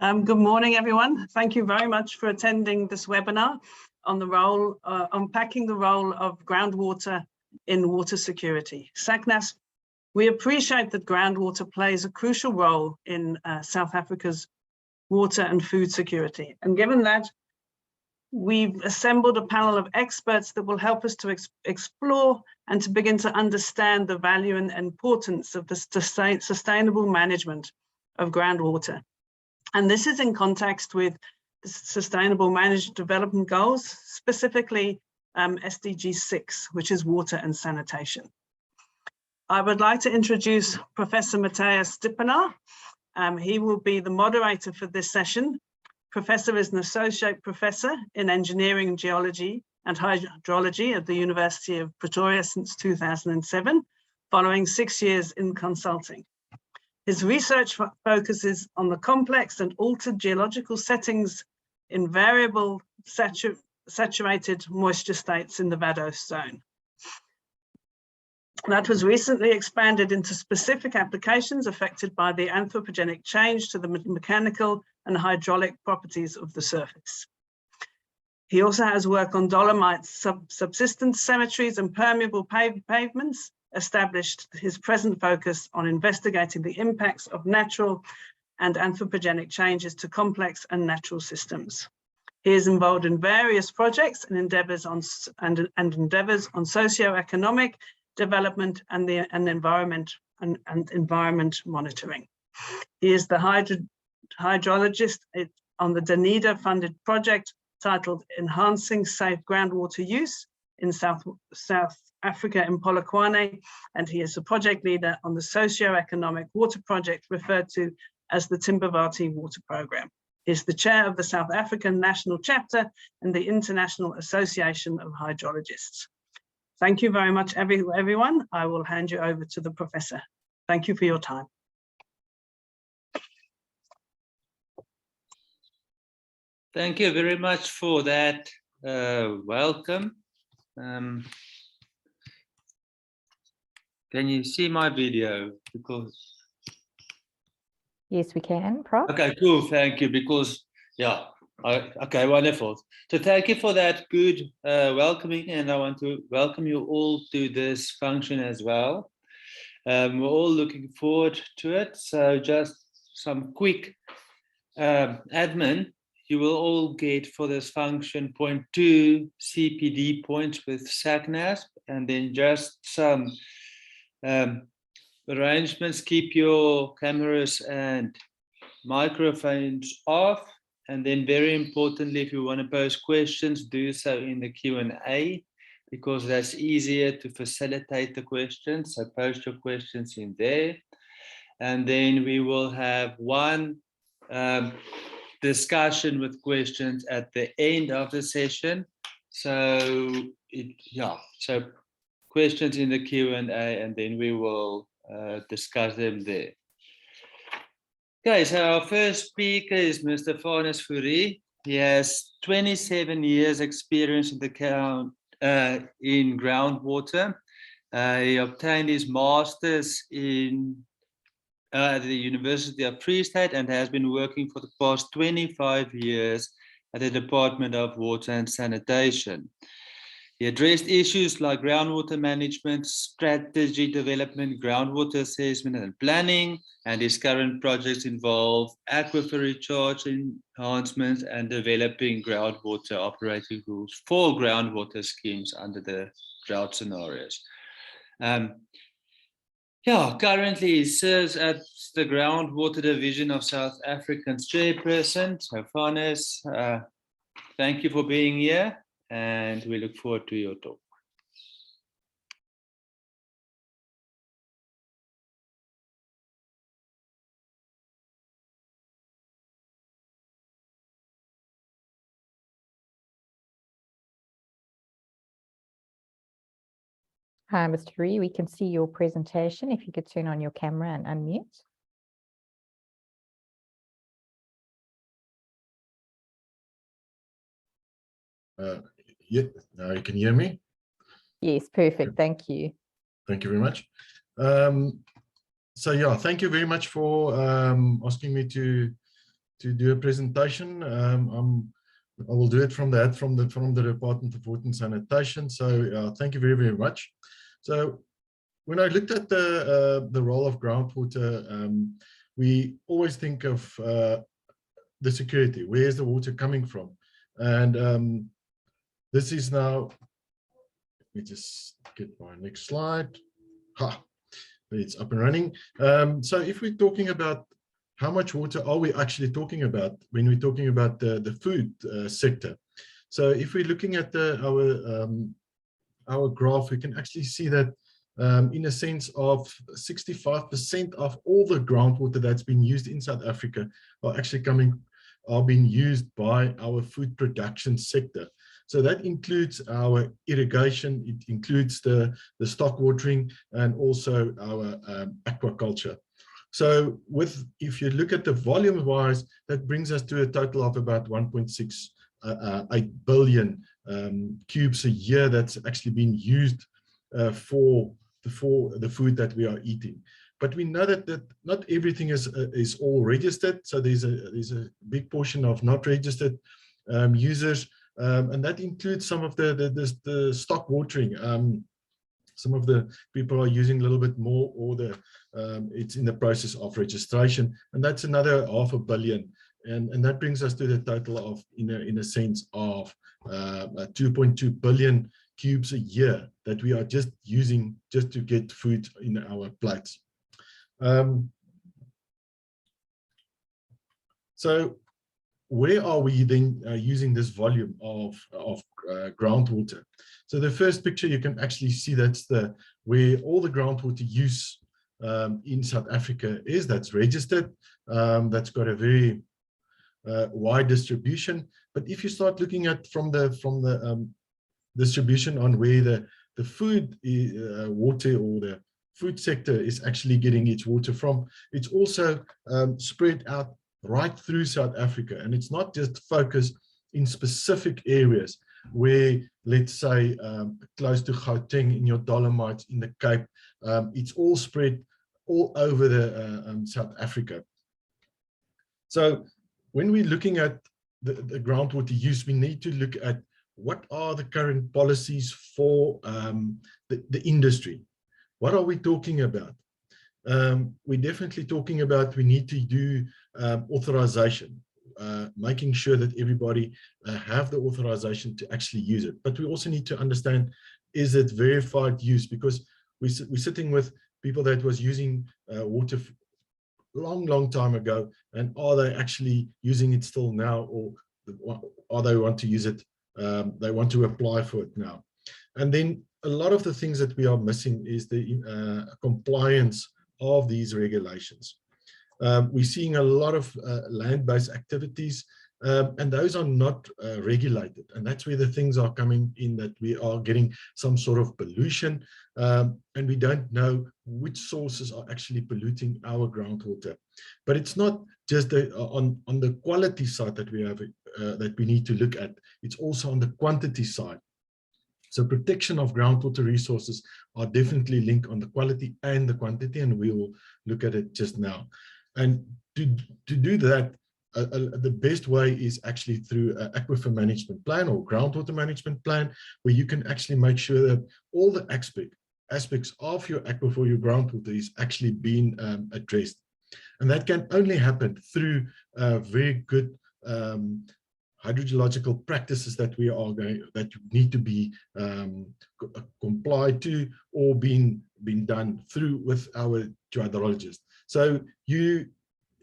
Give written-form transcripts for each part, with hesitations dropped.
Good morning, everyone. Thank you very much for attending this webinar on the role, unpacking the role of groundwater in water security. SACNAS, we appreciate that groundwater plays a crucial role in South Africa's water and food security. And given that, we've assembled a panel of experts that will help us to explore and to begin to understand the value and importance of the sustainable management of groundwater. And this is in context with the Sustainable Managed Development Goals, specifically SDG 6, which is water and sanitation. I would like to introduce Professor Matthias Stippenaar. He will be the moderator for this session. Professor is an associate professor in engineering and geology and hydrology at the University of Pretoria since 2007, following 6 years in consulting. His research focuses on the complex and altered geological settings in variable saturated moisture states in the Vados zone. That was recently expanded into specific applications affected by the anthropogenic change to the mechanical and hydraulic properties of the surface. He also has work on dolomite subsistence cemeteries and permeable pavements, established his present focus on investigating the impacts of natural and anthropogenic changes to complex and natural systems. He is involved in various projects and endeavors on socio-economic development and environment monitoring. He is the hydrologist on the Danida funded project titled Enhancing Safe Groundwater Use in South Africa in Polokwane, and he is a project leader on the socio-economic water project referred to as the Timbavati Water Programme. He is the chair of the South African National Chapter and the International Association of Hydrologists. Thank you very much, everyone. I will hand you over to the professor. Thank you for your time. Thank you very much for that welcome. Can you see my video? Because yes, we can, Prof. Okay, cool. Thank you. Because yeah, okay, wonderful. So thank you for that good welcoming, and I want to welcome you all to this function as well. We're all looking forward to it. So just some quick admin. You will all get for this function 0.2 CPD points with SACNAS, and then just some arrangements. Keep your cameras and microphones off, and then very importantly, if you want to pose questions, do so in the Q&A, because that's easier to facilitate the questions. So post your questions in there, and then we will have one discussion with questions at the end of the session. So so questions in the Q&A, and then we will discuss them there. Okay, so our first speaker is Mr. Farnes Fourie. He has 27 years experience in groundwater. He obtained his master's in the University of Free State and has been working for the past 25 years at the Department of Water and Sanitation. He addressed issues like groundwater management, strategy development, groundwater assessment and planning, and his current projects involve aquifer recharge enhancements and developing groundwater operating rules for groundwater schemes under the drought scenarios. Currently he serves at the Groundwater Division of South Africa's chairperson. So Farnes, thank you for being here, and we look forward to your talk. Hi, Mr. Fourie, we can see your presentation. If you could turn on your camera and unmute. Yeah, you can hear me? Yes, perfect. Thank you. Thank you very much. So yeah, thank you very much for asking me to do a presentation. I will do it from the Department of Water and Sanitation. So thank you very, very much. So when I looked at the role of groundwater, we always think of the security. Where is the water coming from? And this is now, let me just get my next slide. It's up and running. So if we're talking about how much water are we actually talking about when we're talking about the food sector? So if we're looking at our graph, we can actually see that in a sense of 65% of all the groundwater that's been used in South Africa are being used by our food production sector. So that includes our irrigation, it includes the stock watering, and also our aquaculture. So if you look at the volume wise, that brings us to a total of about 1.68 billion cubes a year that's actually been used for the food that we are eating. But we know that not everything is all registered. So there's a big portion of not registered users, and that includes some of the stock watering. Some of the people are using a little bit more, or it's in the process of registration, and that's another 500 million. And that brings us to the total of, in a sense of 2.2 billion cubes a year that we are just using just to get food in our plates. So where are we then using this volume of groundwater? So the first picture you can actually see, that's where all the groundwater use in South Africa is. That's registered. That's got a very wide distribution. But if you start looking at from the distribution on where the food water, or the food sector is actually getting its water from, it's also spread out right through South Africa. And it's not just focused in specific areas where, let's say, close to Gauteng, in your Dolomites, in the Cape, it's all spread all over the South Africa. So when we're looking at the groundwater use, we need to look at what are the current policies for the industry. What are we talking about? We're definitely talking about, we need to do authorization, making sure that everybody have the authorization to actually use it. But we also need to understand, is it verified use? Because we're sitting with people that was using water long time ago, and are they actually using it still now, or are they want to use it, they want to apply for it now? And then a lot of the things that we are missing is the compliance of these regulations. We're seeing a lot of land-based activities, and those are not regulated, and that's where the things are coming in, that we are getting some sort of pollution, and we don't know which sources are actually polluting our groundwater. But it's not just on the quality side that we have that we need to look at, it's also on the quantity side. So protection of groundwater resources are definitely linked on the quality and the quantity, and we will look at it just now. And to do that, the best way is actually through an aquifer management plan or groundwater management plan, where you can actually make sure that all the aspects of your aquifer, your groundwater, is actually being addressed. And that can only happen through very good hydrogeological practices that that need to be complied to, or being done through with our hydrologist. So you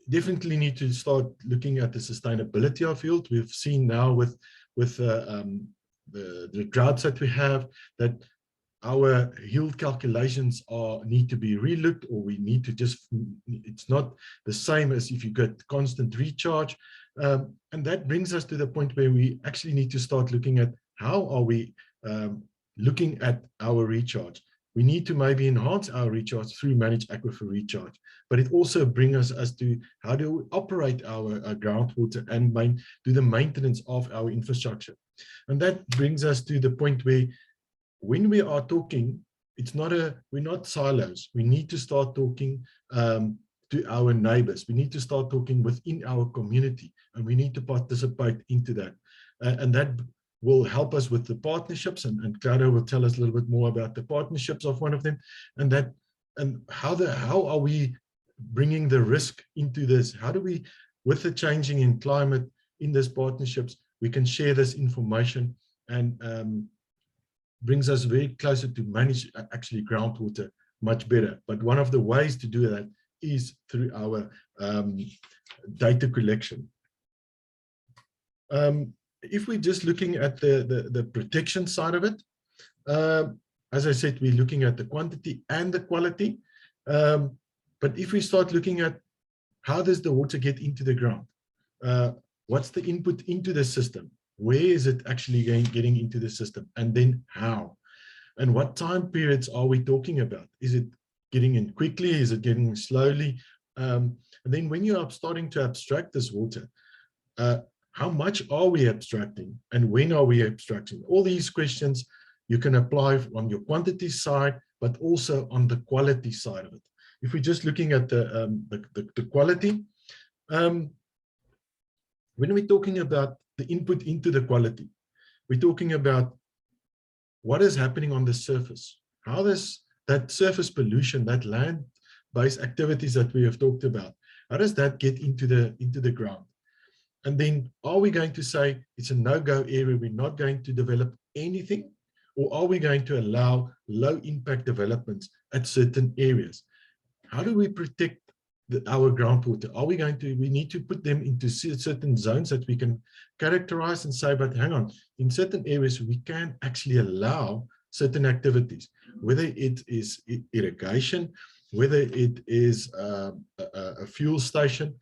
definitely need to start looking at the sustainability of field. We've seen now with the droughts that we have, that our yield calculations need to be relooked, or we need to just, it's not the same as if you get constant recharge. And that brings us to the point where we actually need to start looking at how are we looking at our recharge. We need to maybe enhance our recharge through managed aquifer recharge, but it also brings us to how do we operate our groundwater and do the maintenance of our infrastructure. And that brings us to the point where, when we are talking, we're not silos. We need to start talking to our neighbors. We need to start talking within our community, and we need to participate into that. And that will help us with the partnerships, and Claudia will tell us a little bit more about the partnerships of one of them, and how are we bringing the risk into this? How do we, with the changing in climate in these partnerships, we can share this information, and brings us very closer to manage actually groundwater much better. But one of the ways to do that is through our data collection. If we're just looking at the protection side of it, as I said, we're looking at the quantity and the quality. But if we start looking at how does the water get into the ground, what's the input into the system, where is it actually getting into the system, and then how, and what time periods are we talking about? Is it getting in quickly? Is it getting slowly? And then when you are starting to abstract this water, how much are we abstracting, and when are we abstracting? All these questions you can apply on your quantity side, but also on the quality side of it. If we're just looking at the quality, when we're talking about the input into the quality, we're talking about what is happening on the surface. How does that surface pollution, that land-based activities that we have talked about, how does that get into the ground? And then are we going to say it's a no-go area, we're not going to develop anything? Or are we going to allow low impact developments at certain areas? How do we protect our groundwater? Are we going to, we need to put them into certain zones that we can characterize and say, but hang on, in certain areas, we can actually allow certain activities, whether it is irrigation, whether it is a fuel station,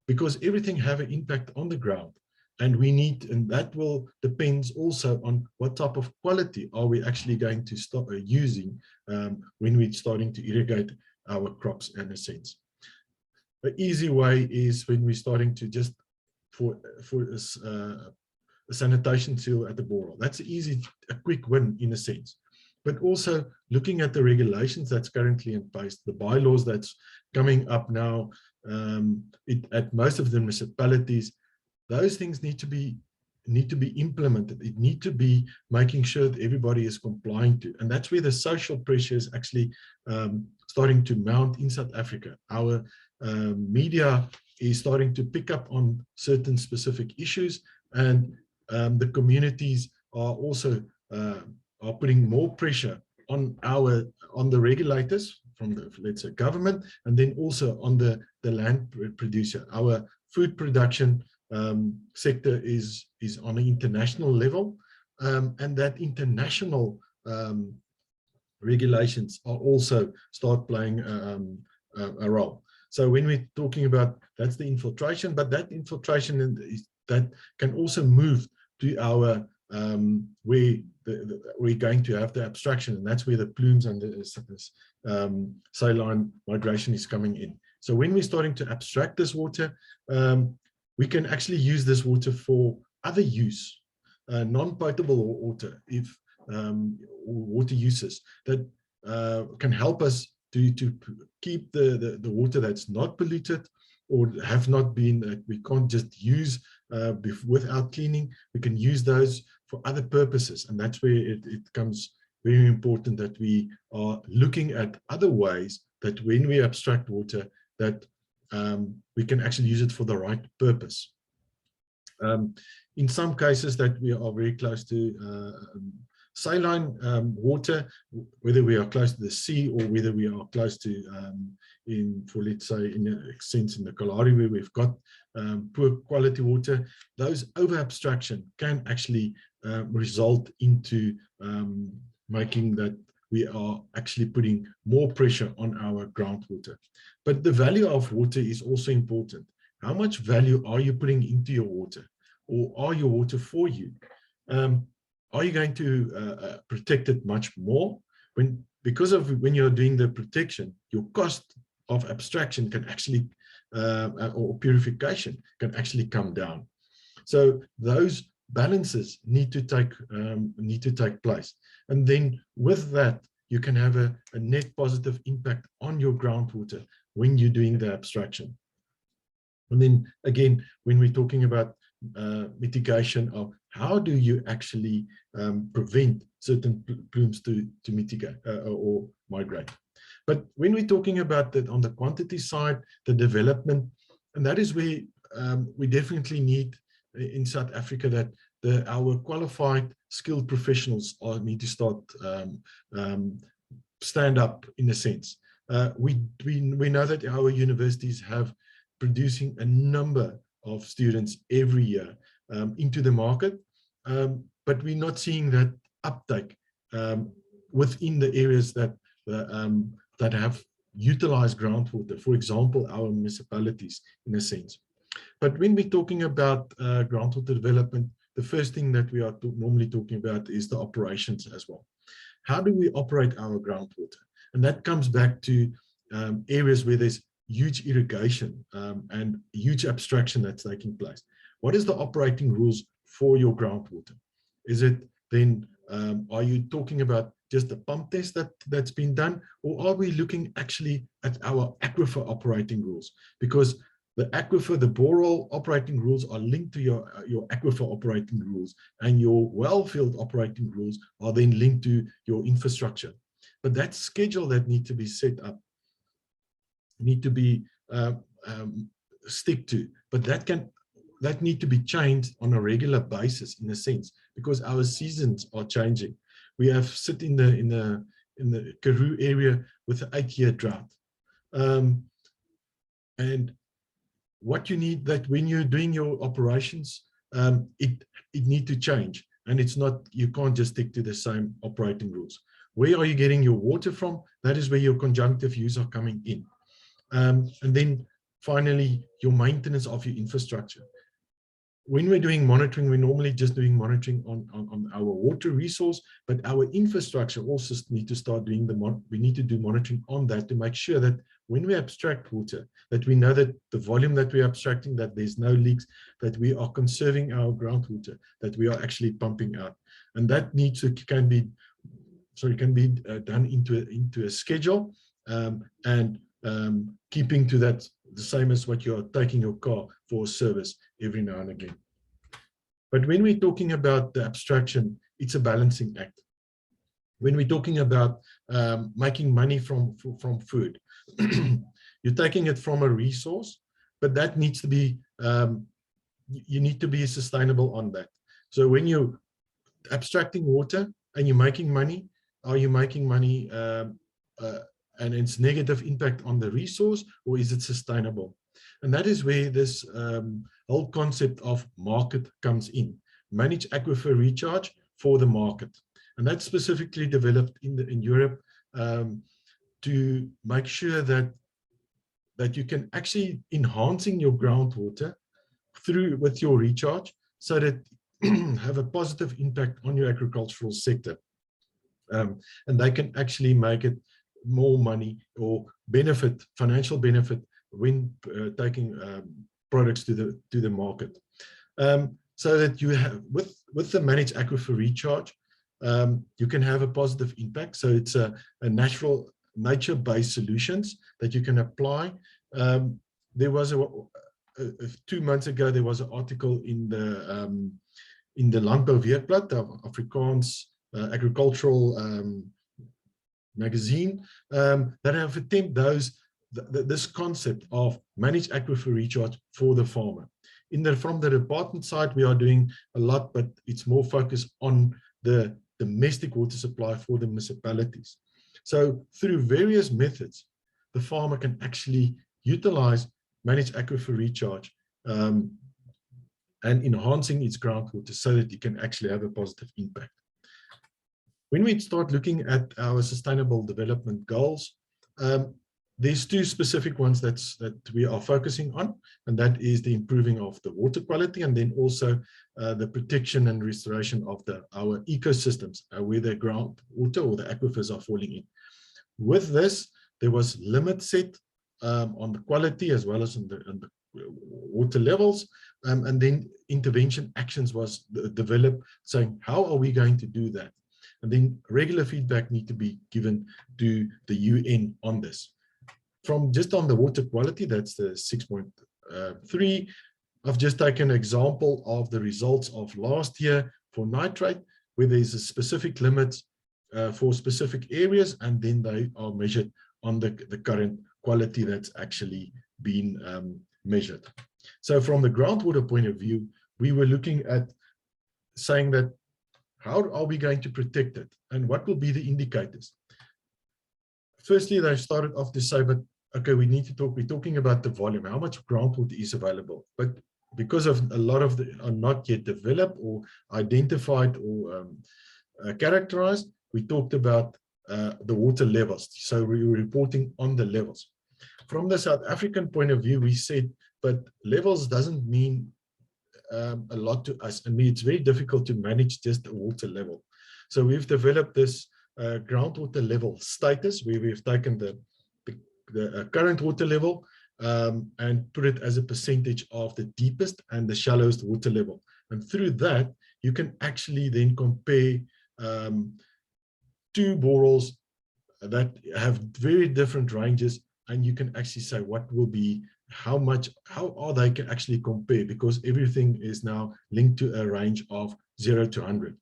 because everything have an impact on the ground. And we need, and that will depends also on what type of quality are we actually going to stop using when we're starting to irrigate our crops, in a sense. The easy way is when we're starting to just for a sanitation seal at the borehole. That's a quick win in a sense. But also looking at the regulations that's currently in place, the bylaws that's coming up now at most of the municipalities, those things need to be implemented. It need to be making sure that everybody is complying to, and that's where the social pressure is actually starting to mount in South Africa. Our media is starting to pick up on certain specific issues, and the communities are also are putting more pressure on the regulators from the, let's say, government, and then also on the land producer. Our food production sector is on an international level, and that international regulations are also start playing a role. So when we're talking about, that's the infiltration, but that infiltration that can also move to our where we're going to have the abstraction, and that's where the plumes and the saline migration is coming in. So when we're starting to abstract this water, we can actually use this water for other use, non-potable water, if water uses that can help us to keep the water that's not polluted or have not been, we can't just use without cleaning. We can use those for other purposes, and that's where it becomes very important that we are looking at other ways that when we abstract water, that we can actually use it for the right purpose. In some cases that we are very close to saline water, whether we are close to the sea or whether we are close to, let's say, in a sense in the Kalahari where we've got poor quality water, those over abstraction can actually result into making that we are actually putting more pressure on our groundwater. But the value of water is also important. How much value are you putting into your water, or are your water for you? Are you going to protect it much more? Because of when you're doing the protection, your cost of abstraction can actually, or purification can actually come down. So those balances need to take place. And then with that, you can have a net positive impact on your groundwater when you're doing the abstraction. And then again, when we're talking about mitigation of how do you actually prevent certain plumes to mitigate or migrate. But when we're talking about that on the quantity side, the development, and that is where we definitely need in South Africa that our qualified, skilled professionals need to start stand up in a sense. We know that our universities have producing a number of students every year into the market, but we're not seeing that uptake within the areas that that have utilized groundwater, for example, our municipalities in a sense. But when we're talking about groundwater development, the first thing that we are normally talking about is the operations as well. How do we operate our groundwater? And that comes back to areas where there's huge irrigation and huge abstraction that's taking place. What is the operating rules for your groundwater? Is it then, are you talking about just the pump test that's been done, or are we looking actually at our aquifer operating rules? Because the aquifer, the borehole operating rules are linked to your aquifer operating rules, and your well field operating rules are then linked to your infrastructure. But that schedule that needs to be set up, need to be stick to, but that need to be changed on a regular basis in a sense, because our seasons are changing. We have sit in the Karoo area with an 8-year drought, and what you need, that when you're doing your operations, it need to change, and it's not, you can't just stick to the same operating rules. Where are you getting your water from? That is where your conjunctive use are coming in. And then finally, your maintenance of your infrastructure. When we're doing monitoring, we're normally just doing monitoring on our water resource, but our infrastructure also need to start doing we need to do monitoring on that to make sure that when we abstract water, that we know that the volume that we're abstracting, that there's no leaks, that we are conserving our groundwater, that we are actually pumping out. And that needs to, can be done into a schedule, and keeping to that, the same as what you're taking your car for service every now and again. But when we're talking about the abstraction, it's a balancing act. When we're talking about making money from food, you're taking it from a resource, but that needs to be, you need to be sustainable on that. So when you're abstracting water and you're making money, are you making money and it's negative impact on the resource, or is it sustainable? And that is where this whole concept of market comes in. Manage aquifer recharge for the market. And that's specifically developed in Europe to make sure that you can actually enhancing your groundwater with your recharge, so that have a positive impact on your agricultural sector. And they can actually make it more money or benefit, financial benefit, when taking products to the market. So that you have, with the managed aquifer recharge, you can have a positive impact. So it's a natural, nature-based solutions that you can apply. There was 2 months ago, there was an article in the Landbouweekblad, Afrikaans agricultural magazine, that have attempted this concept of managed aquifer recharge for the farmer. From the department side, we are doing a lot, but it's more focused on the domestic water supply for the municipalities. So through various methods, the farmer can actually utilize managed aquifer recharge and enhancing its groundwater, so that it can actually have a positive impact. When we start looking at our sustainable development goals, there's 2 specific ones that we are focusing on, and that is the improving of the water quality, and then also the protection and restoration of our ecosystems, where the groundwater or the aquifers are falling in. With this, there was limits set on the quality as well as on the water levels, and then intervention actions was developed, saying how are we going to do that? And then regular feedback need to be given to the UN on this. from just on the water quality, that's the 6.3. I've just taken an example of the results of last year for nitrate, where there's a specific limit for specific areas, and then they are measured on the current quality that's actually been measured. So from the groundwater point of view, we were looking at saying that how are we going to protect it and what will be the indicators? Firstly, they started off to say, but okay, we need to talk, we're talking about the volume, how much groundwater is available. But because of a lot of the are not yet developed or identified or characterized, we talked about the water levels. So we were reporting on the levels. From the South African point of view, we said, but levels doesn't mean a lot to us. And it's very difficult to manage just the water level. So we've developed this groundwater level status, where we've taken the current water level and put it as a percentage of the deepest and the shallowest water level. And through that, you can actually then compare two borers that have very different ranges, and you can actually say what will be, how are they can actually compare, because everything is now linked to a range of 0 to 100.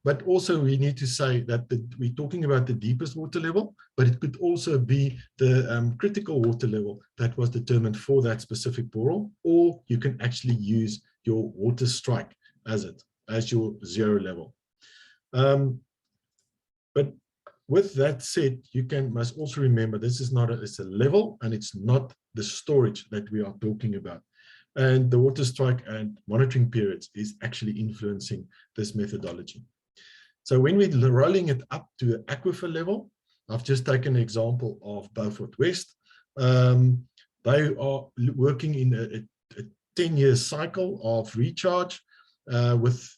But also we need to say that we're talking about the deepest water level, but it could also be the critical water level that was determined for that specific borehole, or you can actually use your water strike as your 0 level. But with that said, you must also remember this is not it's a level, and it's not the storage that we are talking about. And the water strike and monitoring periods is actually influencing this methodology. So when we're rolling it up to an aquifer level, I've just taken an example of Beaufort West. They are working in a 10-year cycle of recharge with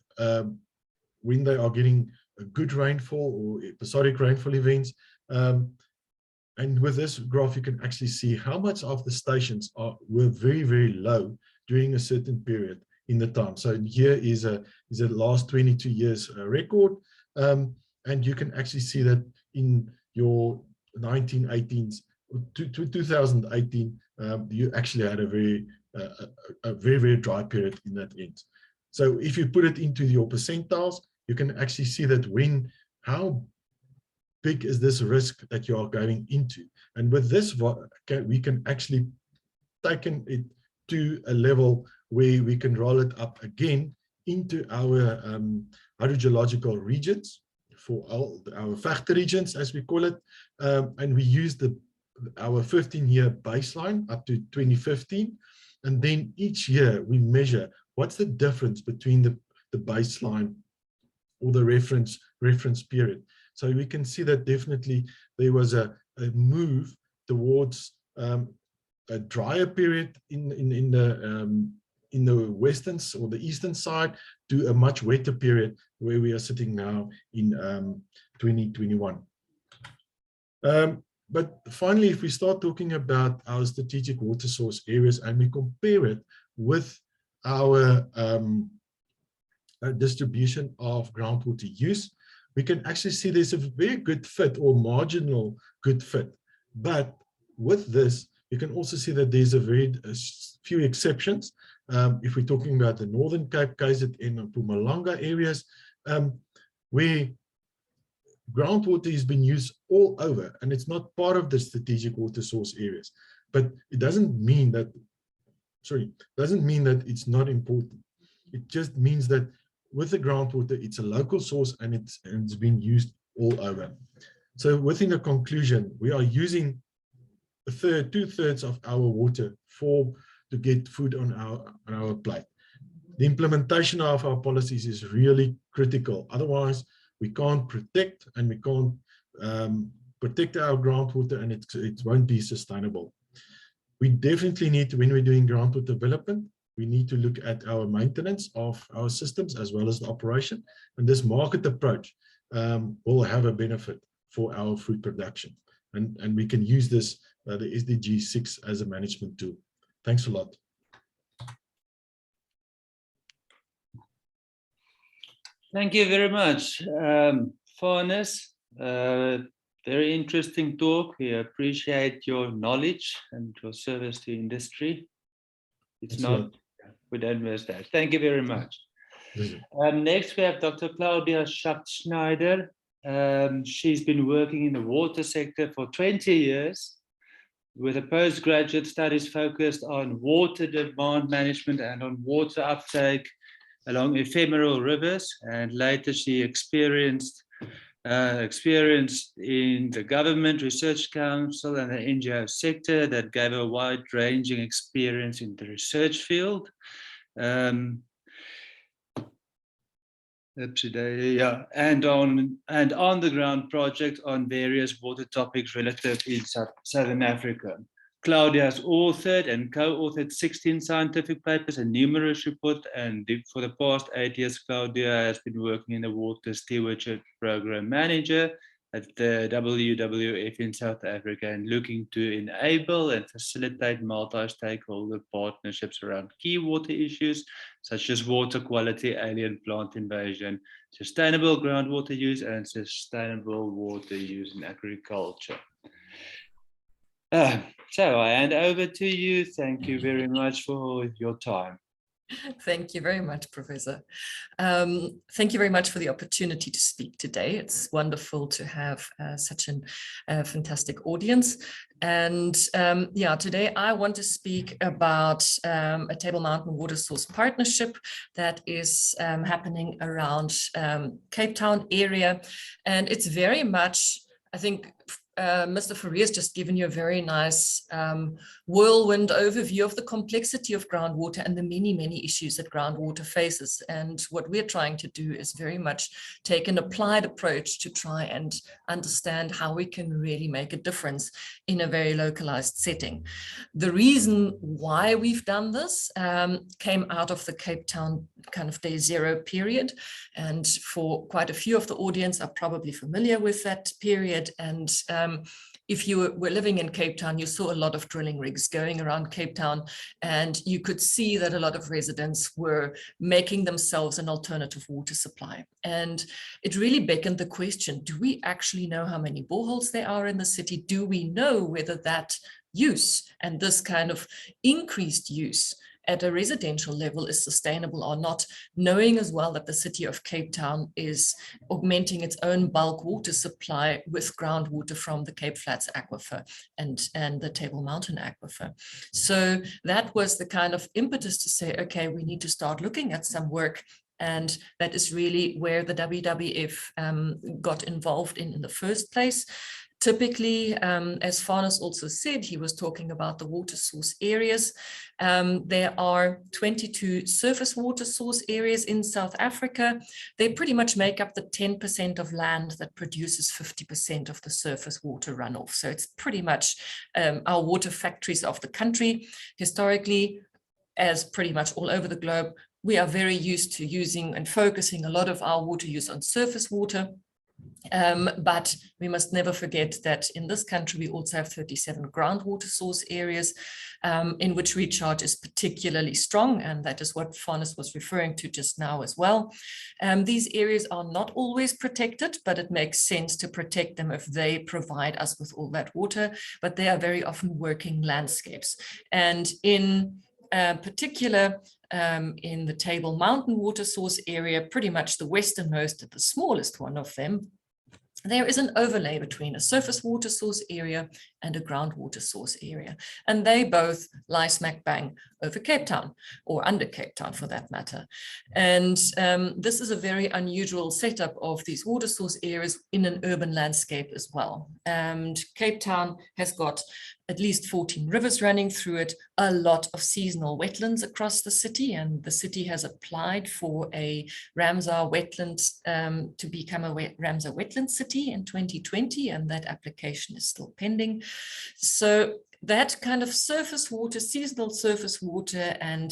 when they are getting a good rainfall or episodic rainfall events. And with this graph, you can actually see how much of the stations were very, very low during a certain period in the time. So here is a last 22 years record. And you can actually see that in your 1918s to 2018, you actually had a very, very dry period in that end. So if you put it into your percentiles, you can actually see that how big is this risk that you are going into. And with this, we can actually take it to a level where we can roll it up again into our hydrogeological regions, for our Vegte regions, as we call it. And we use our 15-year baseline up to 2015. And then each year we measure what's the difference between the baseline or the reference period. So we can see that definitely there was a move towards a drier period in the western or the eastern side to a much wetter period where we are sitting now in 2021. But finally, if we start talking about our strategic water source areas and we compare it with our distribution of groundwater use, we can actually see there's a very good fit or marginal good fit. But with this, you can also see that there's a few exceptions. If we're talking about the Northern Cape, KZN and Mpumalanga areas, where groundwater has been used all over, and it's not part of the strategic water source areas. But it doesn't mean that, it's not important. It just means that with the groundwater, it's a local source and it's been used all over. So within the conclusion, we are using 2/3 of our water to get food on our plate. The implementation of our policies is really critical. Otherwise, we can't protect, and we can't protect our groundwater, and it won't be sustainable. We definitely need to, when we're doing groundwater development, we need to look at our maintenance of our systems as well as the operation. And this market approach will have a benefit for our food production. And we can use this, the SDG 6 as a management tool. Thanks a lot. Thank you very much, Farnes. Very interesting talk. We appreciate your knowledge and your service to industry. It's Thanks a not, lot. we don't miss that. Thank you very much. Pleasure. Next, we have Dr. Claudia Schacht-Schneider. She's been working in the water sector for 20 years with a postgraduate studies focused on water demand management and on water uptake along ephemeral rivers. And later she experienced in the government research council and the NGO sector that gave a wide-ranging experience in the research field. Yeah, and on the ground project on various water topics relative in Southern Africa. Claudia has authored and co-authored 16 scientific papers and numerous reports, and for the past 8 years, Claudia has been working in the Water Stewardship Program Manager at the WWF in South Africa and looking to enable and facilitate multi-stakeholder partnerships around key water issues such as water quality, alien plant invasion, sustainable groundwater use, and sustainable water use in agriculture. So I hand over to you. Thank you very much for your time. Thank you very much, Professor. Thank you very much for the opportunity to speak today. It's wonderful to have such a fantastic audience. And yeah, today I want to speak about a Table Mountain water source partnership that is happening around Cape Town area. And it's very much, I think, Mr. Fourie has just given you a very nice whirlwind overview of the complexity of groundwater and the many, many issues that groundwater faces. And what we're trying to do is very much take an applied approach to try and understand how we can really make a difference in a very localized setting. The reason why we've done this came out of the Cape Town kind of day zero period. And for quite a few of the audience are probably familiar with that period. And if you were living in Cape Town, you saw a lot of drilling rigs going around Cape Town, and you could see that a lot of residents were making themselves an alternative water supply. And it really beckoned the question, do we actually know how many boreholes there are in the city? Do we know whether that use and this kind of increased use at a residential level is sustainable or not, knowing as well that the city of Cape Town is augmenting its own bulk water supply with groundwater from the Cape Flats aquifer and the Table Mountain aquifer. So that was the kind of impetus to say, okay, we need to start looking at some work. And that is really where the WWF got involved in the first place. Typically, as Farnes also said, he was talking about the water source areas. There are 22 surface water source areas in South Africa. They pretty much make up the 10% of land that produces 50% of the surface water runoff. So it's pretty much our water factories of the country. Historically, as pretty much all over the globe, we are very used to using and focusing a lot of our water use on surface water. But we must never forget that in this country, we also have 37 groundwater source areas in which recharge is particularly strong. And that is what Farnes was referring to just now as well. These areas are not always protected, but it makes sense to protect them if they provide us with all that water. But they are very often working landscapes. And in particular, in the Table Mountain water source area, pretty much the westernmost and the smallest one of them, there is an overlay between a surface water source area and a groundwater source area. And they both lie smack bang over Cape Town, or under Cape Town for that matter. And this is a very unusual setup of these water source areas in an urban landscape as well. And Cape Town has got at least 14 rivers running through it, a lot of seasonal wetlands across the city, and the city has applied for a Ramsar wetland to become a Ramsar wetland city in 2020, and that application is still pending. So that kind of surface water, seasonal surface water, and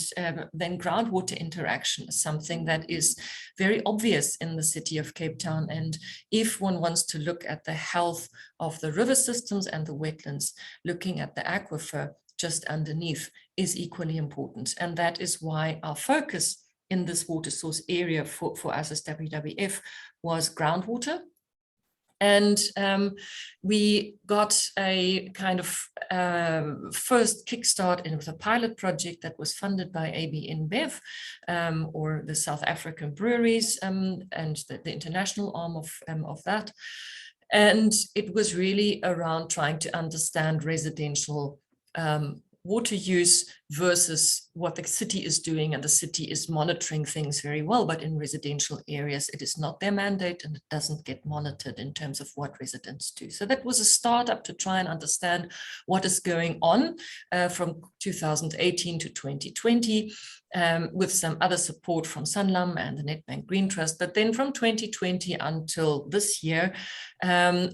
then groundwater interaction is something that is very obvious in the city of Cape Town. And if one wants to look at the health of the river systems and the wetlands, looking at the aquifer just underneath is equally important. And that is why our focus in this water source area for us as WWF was groundwater. And we got a kind of first kickstart with a pilot project that was funded by AB InBev, or the South African breweries, and the international arm of that. And it was really around trying to understand residential water use versus what the city is doing, and the city is monitoring things very well, but in residential areas it is not their mandate and it doesn't get monitored in terms of what residents do. So that was a startup to try and understand what is going on from 2018 to 2020, with some other support from Sanlam and the Nedbank Green Trust. But then from 2020 until this year,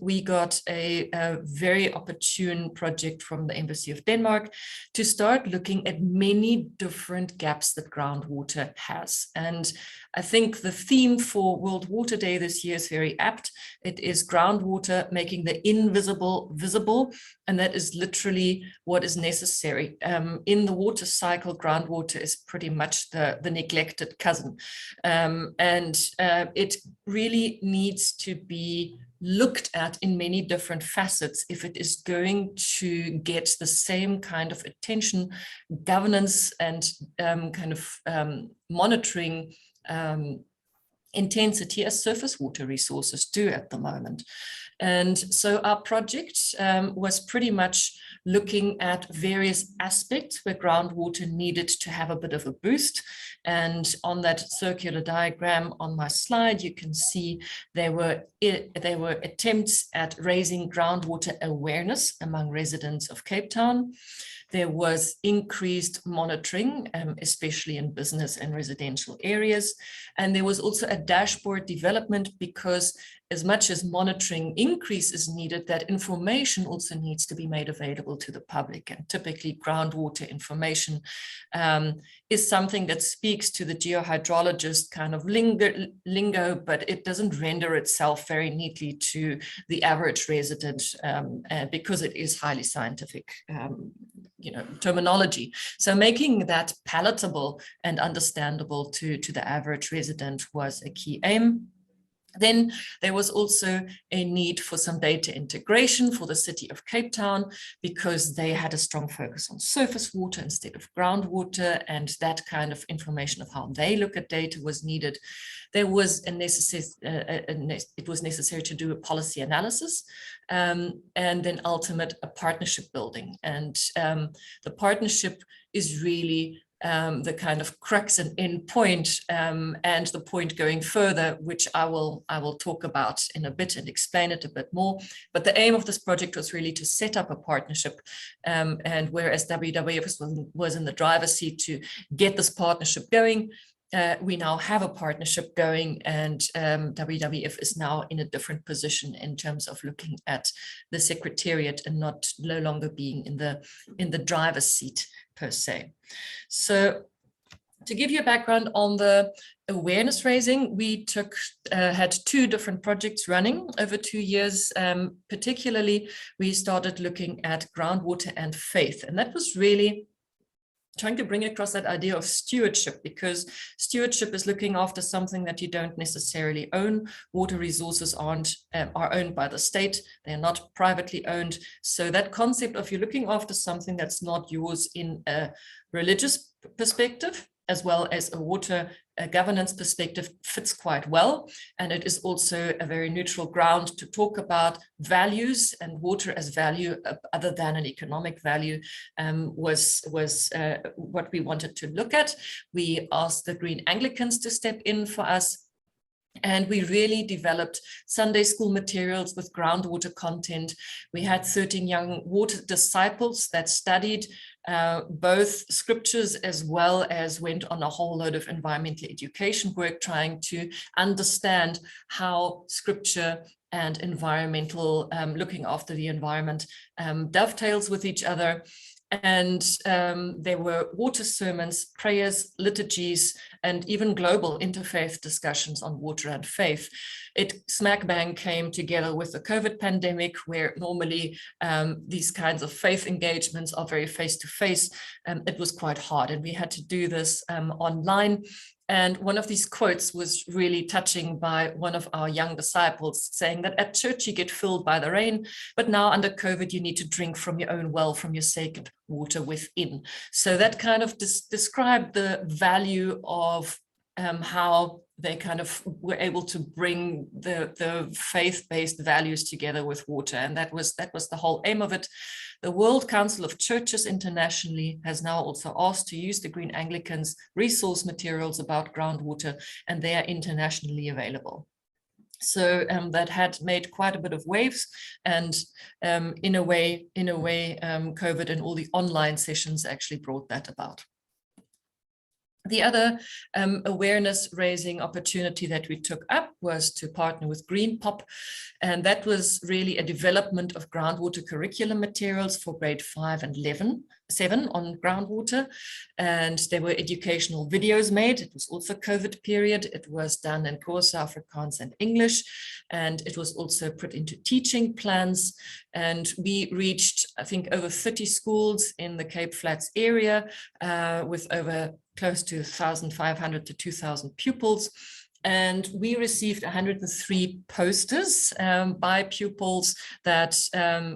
we got a very opportune project from the Embassy of Denmark to start looking at many different gaps that groundwater has. And I think the theme for World Water Day this year is very apt. It is groundwater making the invisible visible, and that is literally what is necessary. In the water cycle, groundwater is pretty much the neglected cousin. And it really needs to be looked at in many different facets if it is going to get the same kind of attention, governance, and monitoring intensity as surface water resources do at the moment. And so our project was pretty much looking at various aspects where groundwater needed to have a bit of a boost. And on that circular diagram on my slide, you can see there were attempts at raising groundwater awareness among residents of Cape Town. There was increased monitoring, especially in business and residential areas. And there was also a dashboard development, because as much as monitoring increase is needed, that information also needs to be made available to the public. And typically groundwater information is something that speaks to the geohydrologist kind of lingo, but it doesn't render itself very neatly to the average resident, because it is highly scientific terminology. So making that palatable and understandable to the average resident was a key aim. Then there was also a need for some data integration for the city of Cape Town, because they had a strong focus on surface water instead of groundwater, and that kind of information of how they look at data was needed. There was it was necessary to do a policy analysis, and then a partnership building. And the partnership is really the kind of crux and end point, and the point going further, which I will talk about in a bit and explain it a bit more. But the aim of this project was really to set up a partnership, and whereas WWF was in the driver's seat to get this partnership going, we now have a partnership going, and WWF is now in a different position in terms of looking at the secretariat and no longer being in the driver's seat per se. So to give you a background on the awareness raising, we had two different projects running over 2 years. Particularly, we started looking at groundwater and faith, and that was really trying to bring across that idea of stewardship, because stewardship is looking after something that you don't necessarily own. Water resources are owned by the state. They're not privately owned. So that concept of you looking after something that's not yours in a religious perspective, as well as a water governance perspective, fits quite well. And it is also a very neutral ground to talk about values, and water as value other than an economic value was what we wanted to look at. We asked the Green Anglicans to step in for us, and we really developed Sunday school materials with groundwater content. We had 13 young water disciples that studied both scriptures as well as went on a whole load of environmental education work, trying to understand how scripture and environmental, looking after the environment, dovetails with each other. And there were water sermons, prayers, liturgies, and even global interfaith discussions on water and faith. It smack bang came together with the COVID pandemic, where normally these kinds of faith engagements are very face-to-face. It was quite hard, and we had to do this online. And one of these quotes was really touching by one of our young disciples, saying that at church you get filled by the rain, but now under COVID you need to drink from your own well, from your sacred water within. So that kind of described the value of how they kind of were able to bring the faith-based values together with water. And that was the whole aim of it. The World Council of Churches internationally has now also asked to use the Green Anglicans resource materials about groundwater, and they are internationally available. So that had made quite a bit of waves, and in a way, COVID and all the online sessions actually brought that about. The other awareness raising opportunity that we took up was to partner with Green Pop, and that was really a development of groundwater curriculum materials for grade 5 and 7 on groundwater, and there were educational videos made. It was also COVID period. It was done in Xhosa, Afrikaans and English, and it was also put into teaching plans. And we reached, I think, over 30 schools in the Cape Flats area with over close to 1,500 to 2,000 pupils. And we received 103 posters by pupils that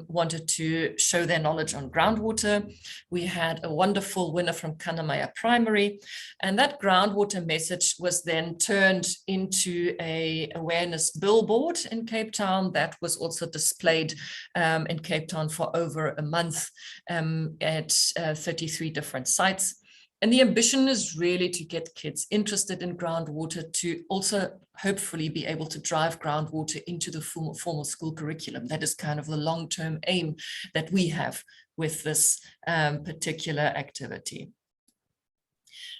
wanted to show their knowledge on groundwater. We had a wonderful winner from Kanamaya Primary, and that groundwater message was then turned into an awareness billboard in Cape Town that was also displayed in Cape Town for over a month at 33 different sites. And the ambition is really to get kids interested in groundwater, to also hopefully be able to drive groundwater into the formal school curriculum. That is kind of the long-term aim that we have with this particular activity.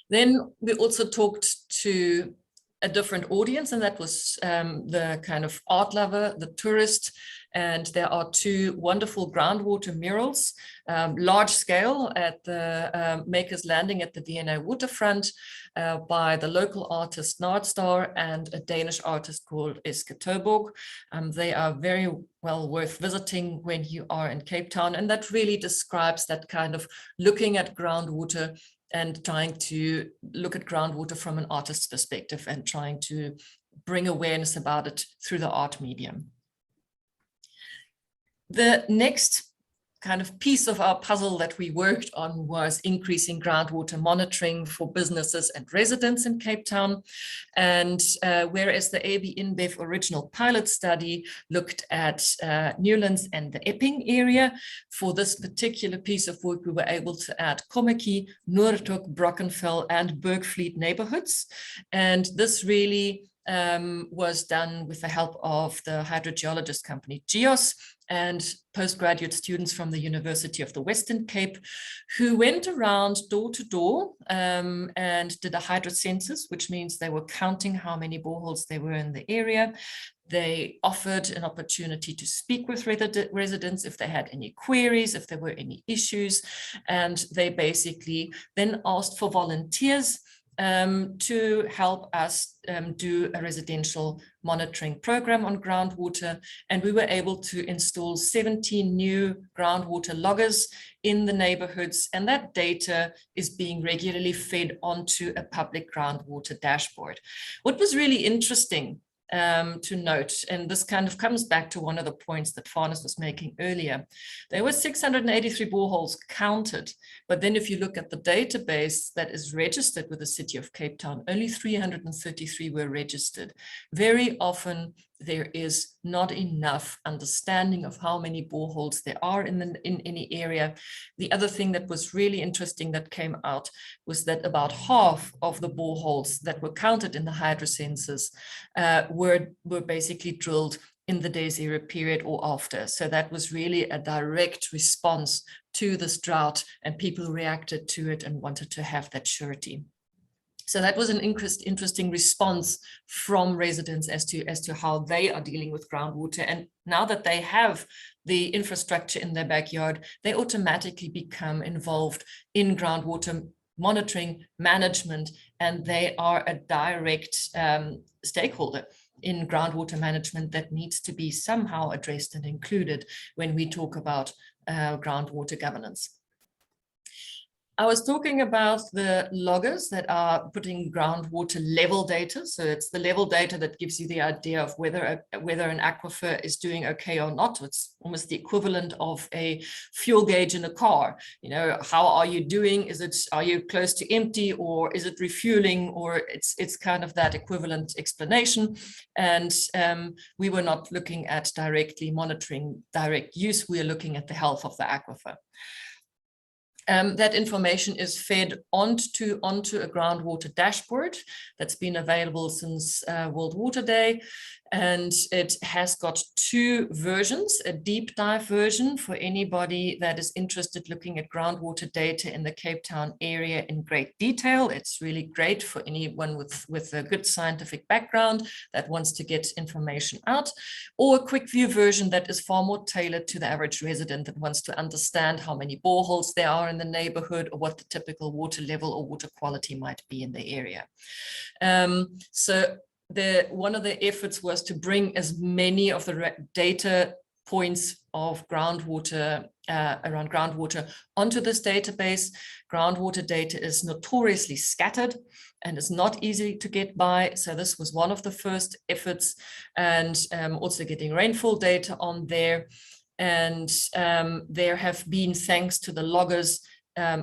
Then we also talked to a different audience, and that was the kind of art lover, the tourist. And there are 2 wonderful groundwater murals, large scale at the Makers Landing at the DNA waterfront by the local artist Nardstar and a Danish artist called Eske Toborg. They are very well worth visiting when you are in Cape Town, and that really describes that kind of looking at groundwater and trying to look at groundwater from an artist's perspective and trying to bring awareness about it through the art medium. The next kind of piece of our puzzle that we worked on was increasing groundwater monitoring for businesses and residents in Cape Town. And whereas the AB InBev original pilot study looked at Newlands and the Epping area, for this particular piece of work, we were able to add Kommetjie, Noordhoek, Brockenfell and Bergvliet neighborhoods. And this really was done with the help of the hydrogeologist company GEOS and postgraduate students from the University of the Western Cape, who went around door to door and did a hydrocensus, which means they were counting how many boreholes there were in the area. They offered an opportunity to speak with residents if they had any queries, if there were any issues, and they basically then asked for volunteers to help us do a residential monitoring program on groundwater. And we were able to install 17 new groundwater loggers in the neighborhoods. And that data is being regularly fed onto a public groundwater dashboard. What was really interesting to note, and this kind of comes back to one of the points that Farnes was making earlier. There were 683 boreholes counted, but then if you look at the database that is registered with the City of Cape Town, only 333 were registered. Very often there is not enough understanding of how many boreholes there are in any area. The other thing that was really interesting that came out was that about half of the boreholes that were counted in the hydrocensus were basically drilled in the day zero period or after. So that was really a direct response to this drought, and people reacted to it and wanted to have that surety. So that was an interesting response from residents as to how they are dealing with groundwater. And now that they have the infrastructure in their backyard, they automatically become involved in groundwater monitoring, management, and they are a direct stakeholder in groundwater management that needs to be somehow addressed and included when we talk about groundwater governance. I was talking about the loggers that are putting groundwater level data. So it's the level data that gives you the idea of whether an aquifer is doing okay or not. It's almost the equivalent of a fuel gauge in a car. You know, how are you doing? Are you close to empty, or is it refueling? Or it's kind of that equivalent explanation. And we were not looking at directly monitoring direct use. We are looking at the health of the aquifer. That information is fed onto a groundwater dashboard that's been available since World Water Day. And it has got two versions, a deep dive version for anybody that is interested looking at groundwater data in the Cape Town area in great detail. It's really great for anyone with a good scientific background that wants to get information out, or a quick view version that is far more tailored to the average resident that wants to understand how many boreholes there are in the neighborhood, or what the typical water level or water quality might be in the area. One of the efforts was to bring as many of the data points of groundwater around groundwater onto this database. Groundwater data is notoriously scattered and is not easy to get by. So this was one of the first efforts, and also getting rainfall data on there. And there have been, thanks to the loggers,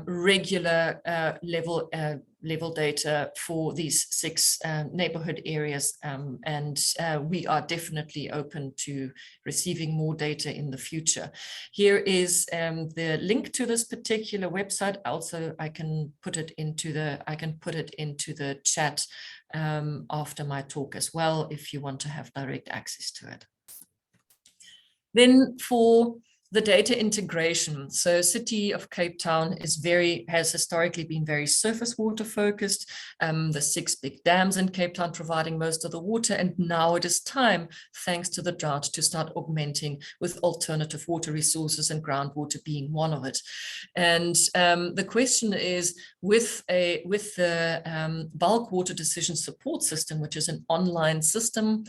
regular level data for these 6 neighborhood areas, and we are definitely open to receiving more data in the future. Here is the link to this particular website. Also, I can put it into the chat after my talk as well, if you want to have direct access to it. Then for the data integration. So City of Cape Town has historically been very surface water focused. The 6 big dams in Cape Town providing most of the water. And now it is time, thanks to the drought, to start augmenting with alternative water resources, and groundwater being one of it. And the question is, with the bulk water decision support system, which is an online system,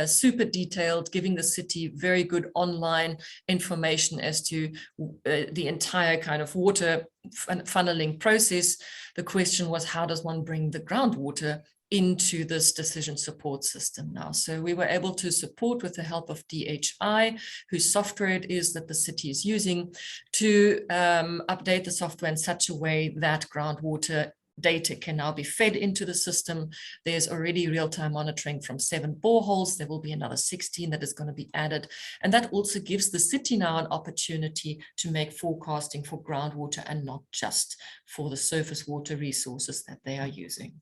super detailed, giving the city very good online information as to the entire kind of water funneling process. The question was, how does one bring the groundwater into this decision support system now? So we were able to support, with the help of DHI, whose software it is that the city is using, to update the software in such a way that groundwater data can now be fed into the system. There's already real-time monitoring from 7 boreholes. There will be another 16 that is going to be added. And that also gives the city now an opportunity to make forecasting for groundwater, and not just for the surface water resources that they are using.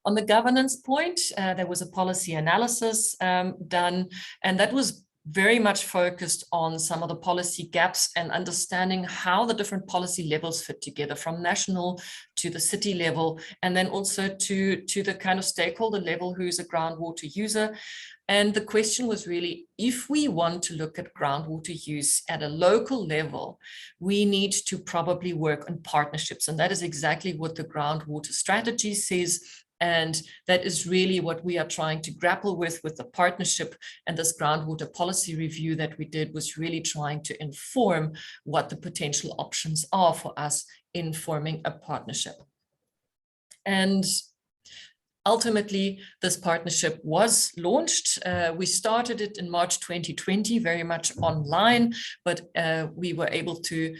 On the governance point, there was a policy analysis done, and that was very much focused on some of the policy gaps and understanding how the different policy levels fit together, from national to the city level, and then also to the kind of stakeholder level who's a groundwater user. And the question was really, if we want to look at groundwater use at a local level, we need to probably work on partnerships. And that is exactly what the groundwater strategy says. And that is really what we are trying to grapple with the partnership. And this groundwater policy review that we did was really trying to inform what the potential options are for us in forming a partnership. And ultimately, this partnership was launched. We started it in March 2020, very much online, but we were able to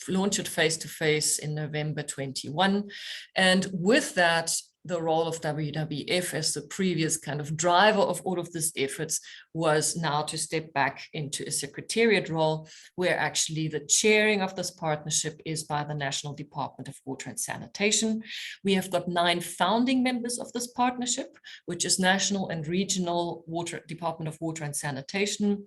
launch it face-to-face in November 21. And with that, the role of WWF as the previous kind of driver of all of these efforts was now to step back into a secretariat role, where actually the chairing of this partnership is by the National Department of Water and Sanitation. We have got 9 founding members of this partnership, which is national and regional Department of Water and Sanitation,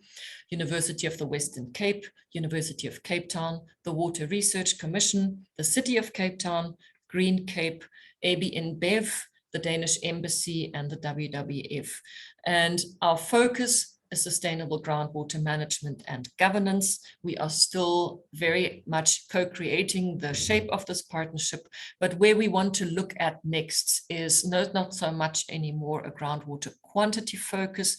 University of the Western Cape, University of Cape Town, the Water Research Commission, the City of Cape Town, Green Cape, ABN Bev, the Danish Embassy, and the WWF. And our focus is sustainable groundwater management and governance. We are still very much co-creating the shape of this partnership, but where we want to look at next is not so much anymore a groundwater quantity focus.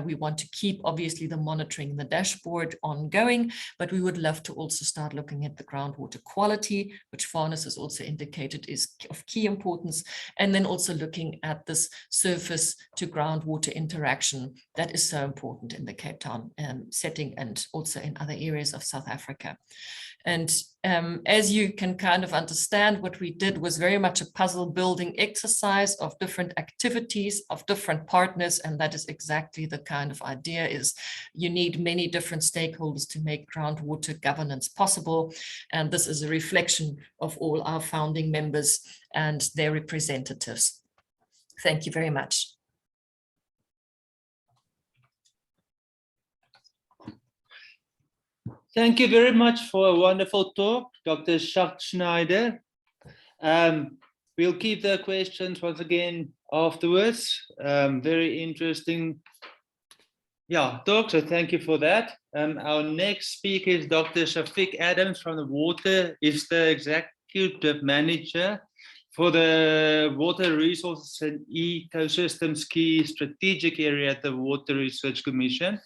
We want to keep, obviously, the monitoring, the dashboard ongoing, but we would love to also start looking at the groundwater quality, which Farnes has also indicated is of key importance, and then also looking at this surface to groundwater interaction that is so important in the Cape Town setting and also in other areas of South Africa. And as you can kind of understand, what we did was very much a puzzle building exercise of different activities, of different partners. And that is exactly the kind of idea is you need many different stakeholders to make groundwater governance possible. And this is a reflection of all our founding members and their representatives. Thank you very much. Thank you very much for a wonderful talk, Dr. Schacht-Schneider. We'll keep the questions once again afterwards. Very interesting talk, so thank you for that. Our next speaker is Dr. Shafiq Adams from the Water, is the Executive Manager for the Water Resources and Ecosystems Key Strategic Area at the Water Research Commission.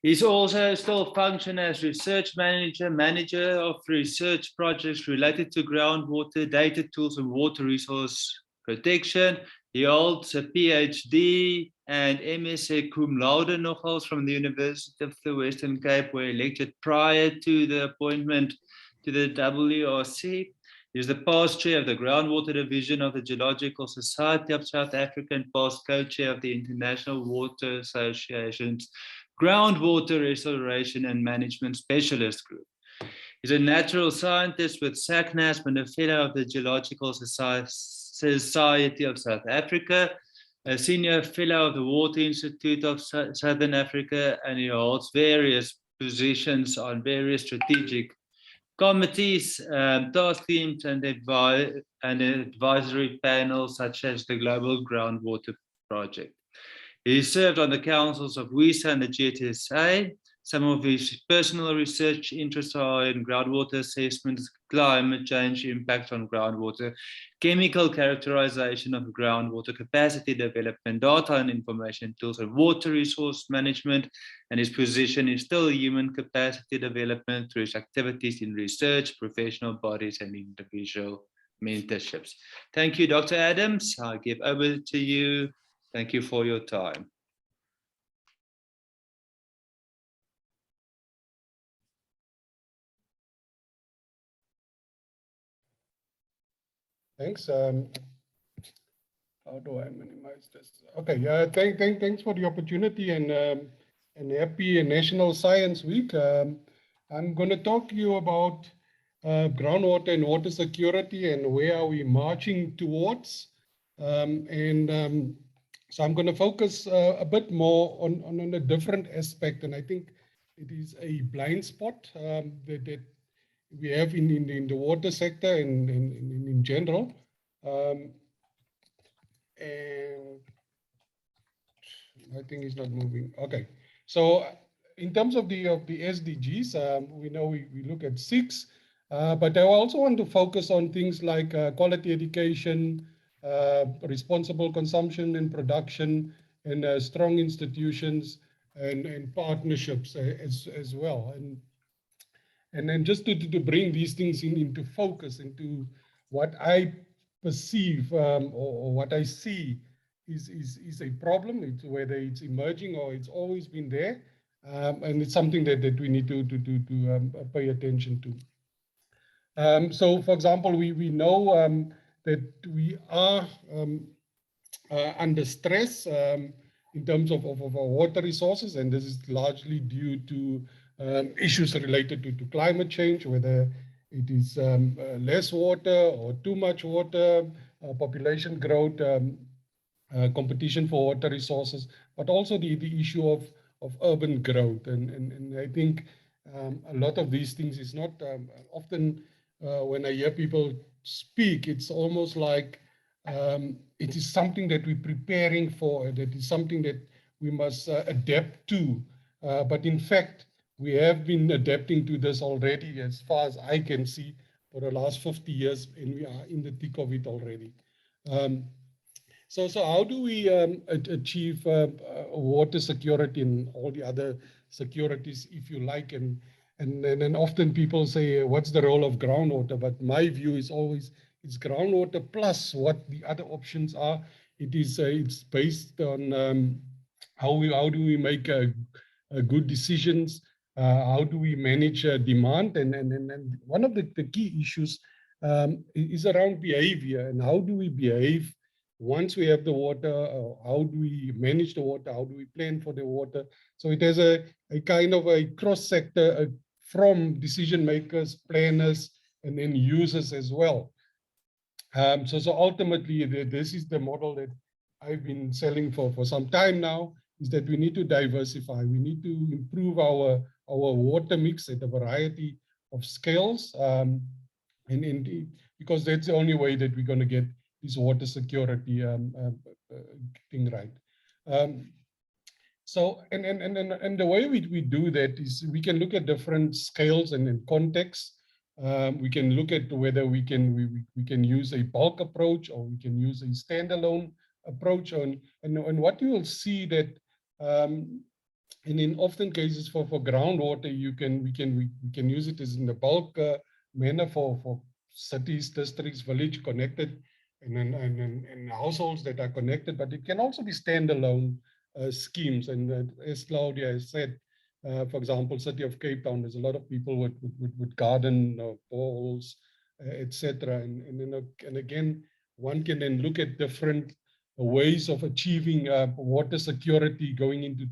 He's also still function as research manager of research projects related to groundwater, data tools, and water resource protection. He holds a PhD and MSc cum laude nogals from the University of the Western Cape, where he lectured prior to the appointment to the WRC. He's the past chair of the Groundwater Division of the Geological Society of South Africa and past co-chair of the International Water Association's Groundwater Restoration and Management Specialist Group. He's a natural scientist with SACNASP and a fellow of the Geological Society of South Africa, a senior fellow of the Water Institute of Southern Africa, and he holds various positions on various strategic committees, task teams, and advisory panels such as the Global Groundwater Project. He served on the councils of WISA and the GTSA. Some of his personal research interests are in groundwater assessments, climate change impact on groundwater, chemical characterization of groundwater, capacity development, data and information tools, and water resource management. And his position is still human capacity development through his activities in research, professional bodies, and individual mentorships. Thank you, Dr. Adams. I'll give over to you. Thank you for your time. Thanks. How do I minimize this? Okay. Thanks for the opportunity and happy National Science Week. I'm going to talk to you about groundwater and water security and where are we marching towards. So I'm going to focus a bit more on a different aspect, and I think it is a blind spot that we have in the water sector and in general. And I think it's not moving. Okay, so in terms of the SDGs, we know we look at 6, but I also want to focus on things like quality education, responsible consumption and production, and strong institutions and partnerships as well. And then just to bring these things into focus, into what I perceive or what I see is a problem. It's whether it's emerging or it's always been there, and it's something that we need to pay attention to. So, for example, we know that we are under stress in terms of our water resources, and this is largely due to issues related to climate change, whether it is less water or too much water, population growth, competition for water resources, but also the issue of urban growth. And I think a lot of these things is not often when I hear people speak, it's almost like it is something that we're preparing for, that is something that we must adapt to. But in fact, we have been adapting to this already, as far as I can see, for the last 50 years, and we are in the thick of it already. So how do we achieve water security and all the other securities, if you like? And then often people say, what's the role of groundwater? But my view is always it's groundwater plus what the other options are. It's based on how do we make good decisions? How do we manage demand? And one of the key issues is around behavior, and how do we behave once we have the water? How do we manage the water? How do we plan for the water? So it has a kind of a cross sector from decision makers, planners, and then users as well. So ultimately, this is the model that I've been selling for some time now, is that we need to diversify. We need to improve our water mix at a variety of scales. And because that's the only way that we're going to get this water security thing right. So the way we do that is we can look at different scales and contexts. We can look at whether we can use a bulk approach, or we can use a standalone approach. And what you will see that in often cases for groundwater, we can use it as in the bulk manner for cities, districts, village connected, and households that are connected. But it can also be standalone schemes. And as Claudia has said, for example, City of Cape Town, there's a lot of people with garden boreholes, etc. And again, one can then look at different ways of achieving water security going into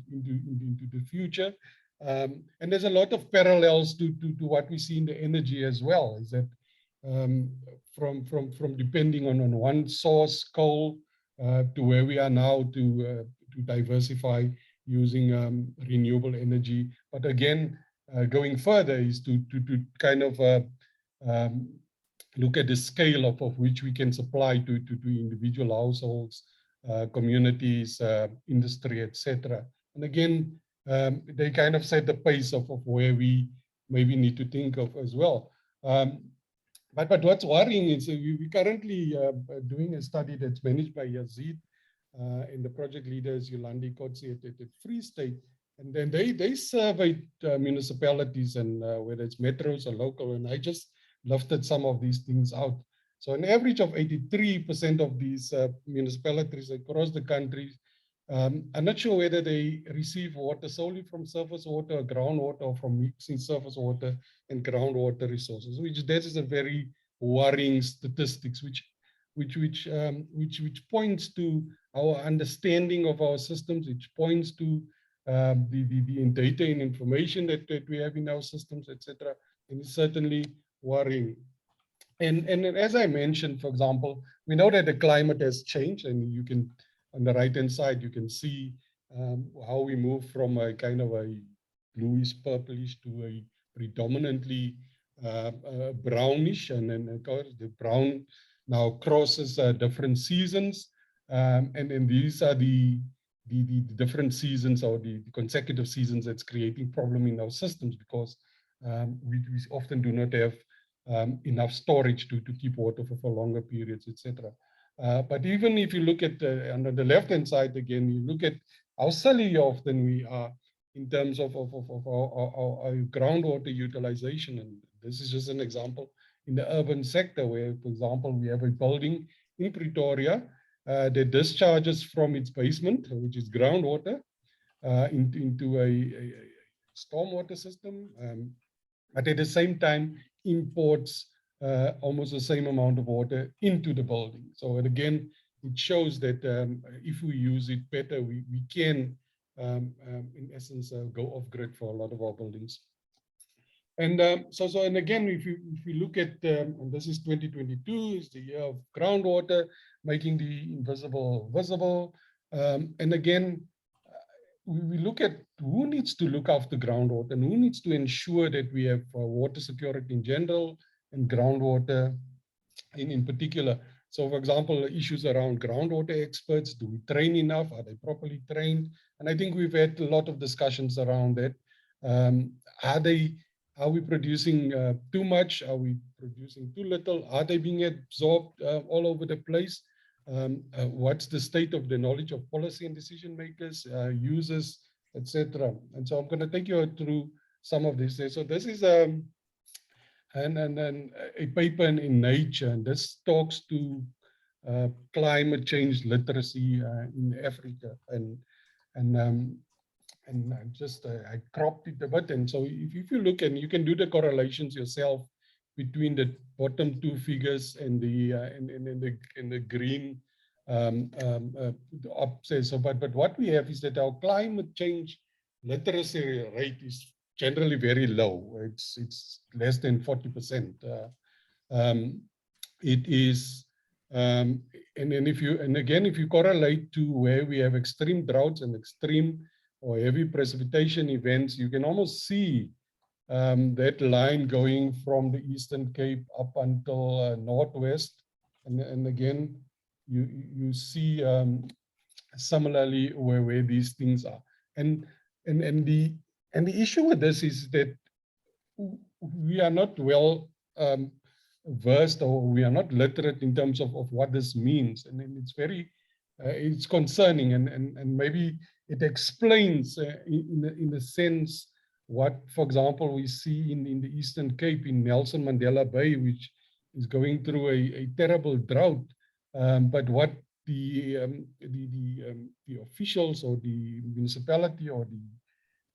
the future. And there's a lot of parallels to what we see in the energy as well, is that from depending on one source, coal, to where we are now to diversify using renewable energy. But again, going further is to kind of look at the scale of which we can supply to individual households, communities, industry, etc. And again, they kind of set the pace of where we maybe need to think of as well. But what's worrying is we're currently doing a study that's managed by Yazid, and the project leader is Yolandi Kotsi at Free State. And then they surveyed municipalities, and whether it's metros or local, and I just lifted some of these things out. So an average of 83% of these municipalities across the country, I'm not sure whether they receive water solely from surface water or groundwater, or from mixing surface water and groundwater resources, which that is a very worrying statistics, which points to our understanding of our systems, which points to the data and information that we have in our systems, etc. And it's certainly worrying. And as I mentioned, for example, we know that the climate has changed, and you can, on the right-hand side, you can see how we move from a kind of a bluish, purplish to a predominantly brownish, and then the brown now crosses different seasons, and these are the different seasons, or the consecutive seasons, that's creating problem in our systems, because we often do not have enough storage to keep water for longer periods, etc. But even if you look at on the left-hand side again, you look at how silly often we are in terms of our groundwater utilization. And this is just an example in the urban sector, where, for example, we have a building in Pretoria that discharges from its basement, which is groundwater, into a stormwater system, but at the same time imports almost the same amount of water into the building. So again, it shows that if we use it better, we can, in essence, go off grid for a lot of our buildings. And and again, if we look at, and this is 2022, is the year of groundwater, making the invisible visible. And again, we look at who needs to look after groundwater, and who needs to ensure that we have water security in general, and groundwater in particular. So, for example, issues around groundwater experts, do we train enough? Are they properly trained? And I think we've had a lot of discussions around that. Are we producing too much? Are we producing too little? Are they being absorbed all over the place? what's the state of the knowledge of policy and decision makers, users, etc. And so I'm going to take you through some of this. So this is a paper in Nature, and this talks to climate change literacy in Africa, and I cropped it a bit. And so if you look, and you can do the correlations yourself between the bottom two figures and the in the green upset. So, but what we have is that our climate change literacy rate is generally very low. It's less than 40%. It is, and if you correlate to where we have extreme droughts and extreme or heavy precipitation events, you can almost see that line going from the Eastern Cape up until Northwest, and again you see similarly where these things are, and the issue with this is that we are not well versed, or we are not literate in terms of what this means, and it's very it's concerning, and maybe it explains in a sense what, for example, we see in the Eastern Cape in Nelson Mandela Bay, which is going through a terrible drought, but what the officials or the municipality or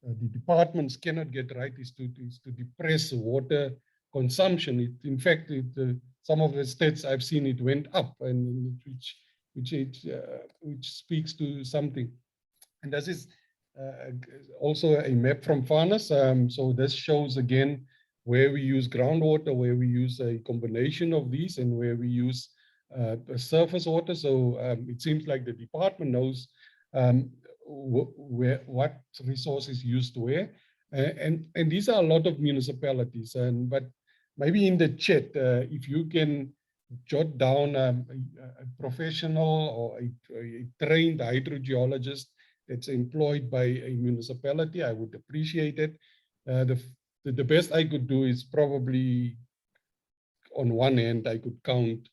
the departments cannot get right is to depress water consumption. In fact, some of the stats I've seen, it went up, and which speaks to something. And this is also a map from Farners. So this shows again where we use groundwater, where we use a combination of these, and where we use surface water. So it seems like the department knows what resources used where, and these are a lot of municipalities. But maybe in the chat, if you can jot down a professional or a trained hydrogeologist that's employed by a municipality, I would appreciate it. The best I could do is probably, on one hand, I could count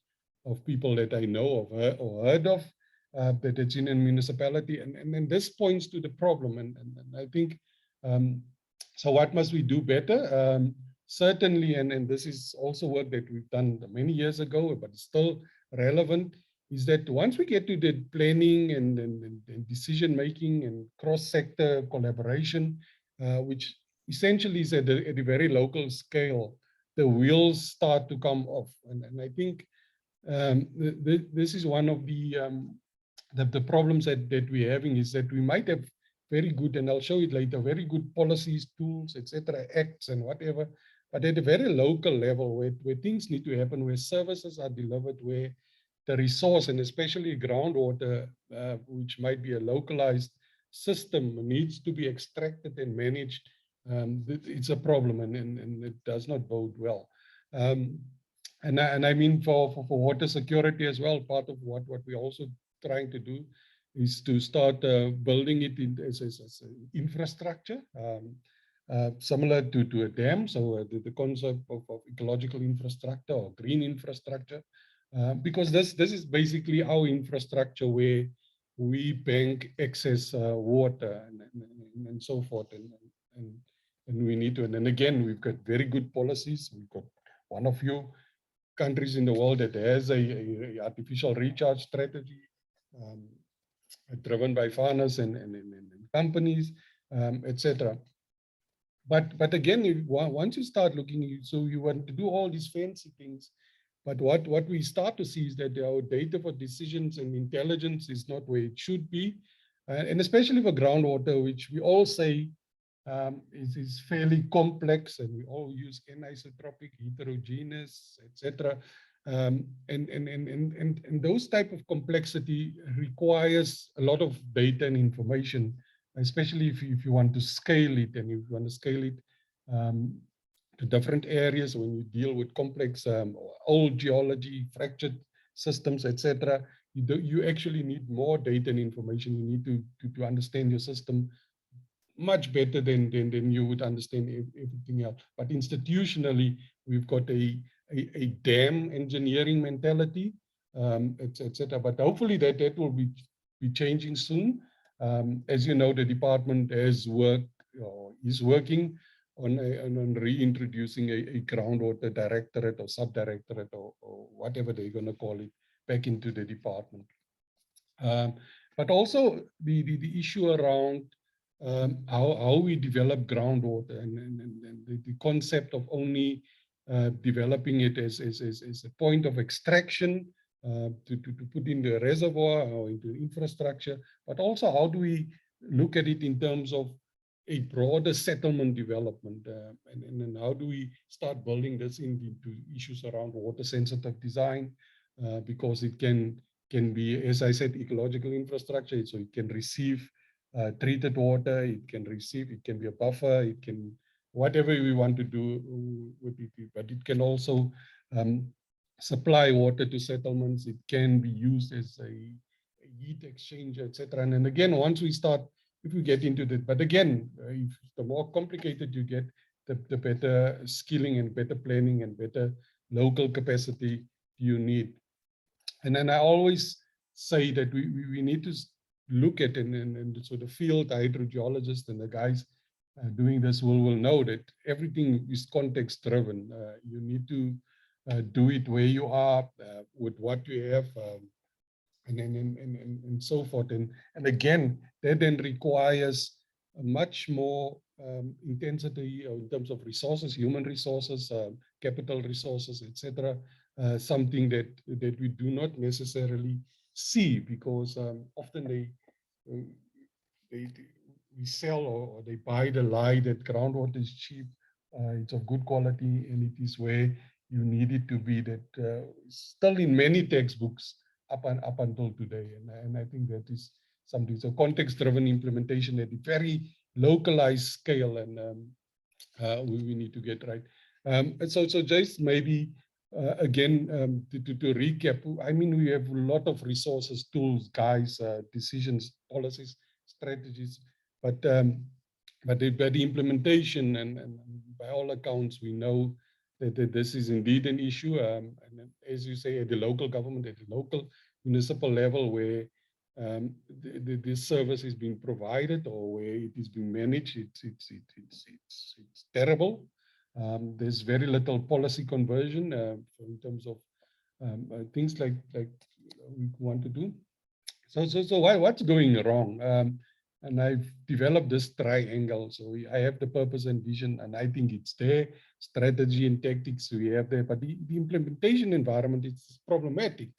of people that I know of or heard of, that it's in a municipality, and then this points to the problem, and I think, so what must we do better? Certainly, and this is also work that we've done many years ago, but it's still relevant, is that once we get to the planning and decision making and cross-sector collaboration, which essentially is at a very local scale, the wheels start to come off. And I think this is one of the problems that we're having, is that we might have very good, and I'll show it later, very good policies, tools, etc., acts and whatever, but at a very local level where things need to happen, where services are delivered, where the resource, and especially groundwater, which might be a localized system, needs to be extracted and managed, it's a problem, and it does not bode well. And I mean for water security as well, part of what we're also trying to do is to start building it as infrastructure, similar to a dam. So the concept of ecological infrastructure or green infrastructure, because this is basically our infrastructure where we bank excess water and so forth, and we need to. And then again, we've got very good policies. We've got one of few countries in the world that has a artificial recharge strategy, driven by farmers and companies, etc. But again, once you start looking, so you want to do all these fancy things, but what we start to see is that our data for decisions and intelligence is not where it should be, and especially for groundwater, which we all say is fairly complex, and we all use anisotropic, heterogeneous, etc. And those type of complexity requires a lot of data and information, especially if you want to scale it, and if you want to scale it to different areas when you deal with complex old geology, fractured systems, etc. You actually need more data and information. You need to understand your system much better than you would understand everything else. But institutionally, we've got a dam engineering mentality, etc. But hopefully that will be changing soon. As you know, the department has worked or is working on reintroducing a groundwater directorate or subdirectorate or whatever they're going to call it back into the department. But also the issue around how we develop groundwater and the concept of only developing it as a point of extraction to put in the reservoir or into infrastructure, but also how do we look at it in terms of a broader settlement development, and how do we start building this into issues around water sensitive design, because it can be, as I said, ecological infrastructure, so it can receive treated water, it can be a buffer, it can, whatever we want to do with it, but it can also supply water to settlements, it can be used as a heat exchanger, etc. And then again, once we start, if we get into that, but again, the more complicated you get, the better skilling and better planning and better local capacity you need. And then I always say that we need to look at, and so the field hydrogeologists and the guys doing this will know that everything is context driven. You need to do it where you are, with what you have, and so forth. And again, that then requires a much more intensity in terms of resources, human resources, capital resources, etc. Something that we do not necessarily see, because often we sell or they buy the lie that groundwater is cheap, it's of good quality, and it is where you need it to be. That still in many textbooks up until today, and I think that is something. So context-driven implementation at a very localized scale, and we need to get right. And so just maybe again to recap. I mean, we have a lot of resources, tools, guys, decisions, policies, strategies, but the implementation and by all accounts, we know that this is indeed an issue. And as you say, at the local government, at the local municipal level, where this service is being provided or where it is being managed, it's terrible. There's very little policy conversion in terms of things like we want to do. So what's going wrong? And I've developed this triangle. So I have the purpose and vision, and I think it's there. Strategy and tactics we have there, but the implementation environment is problematic.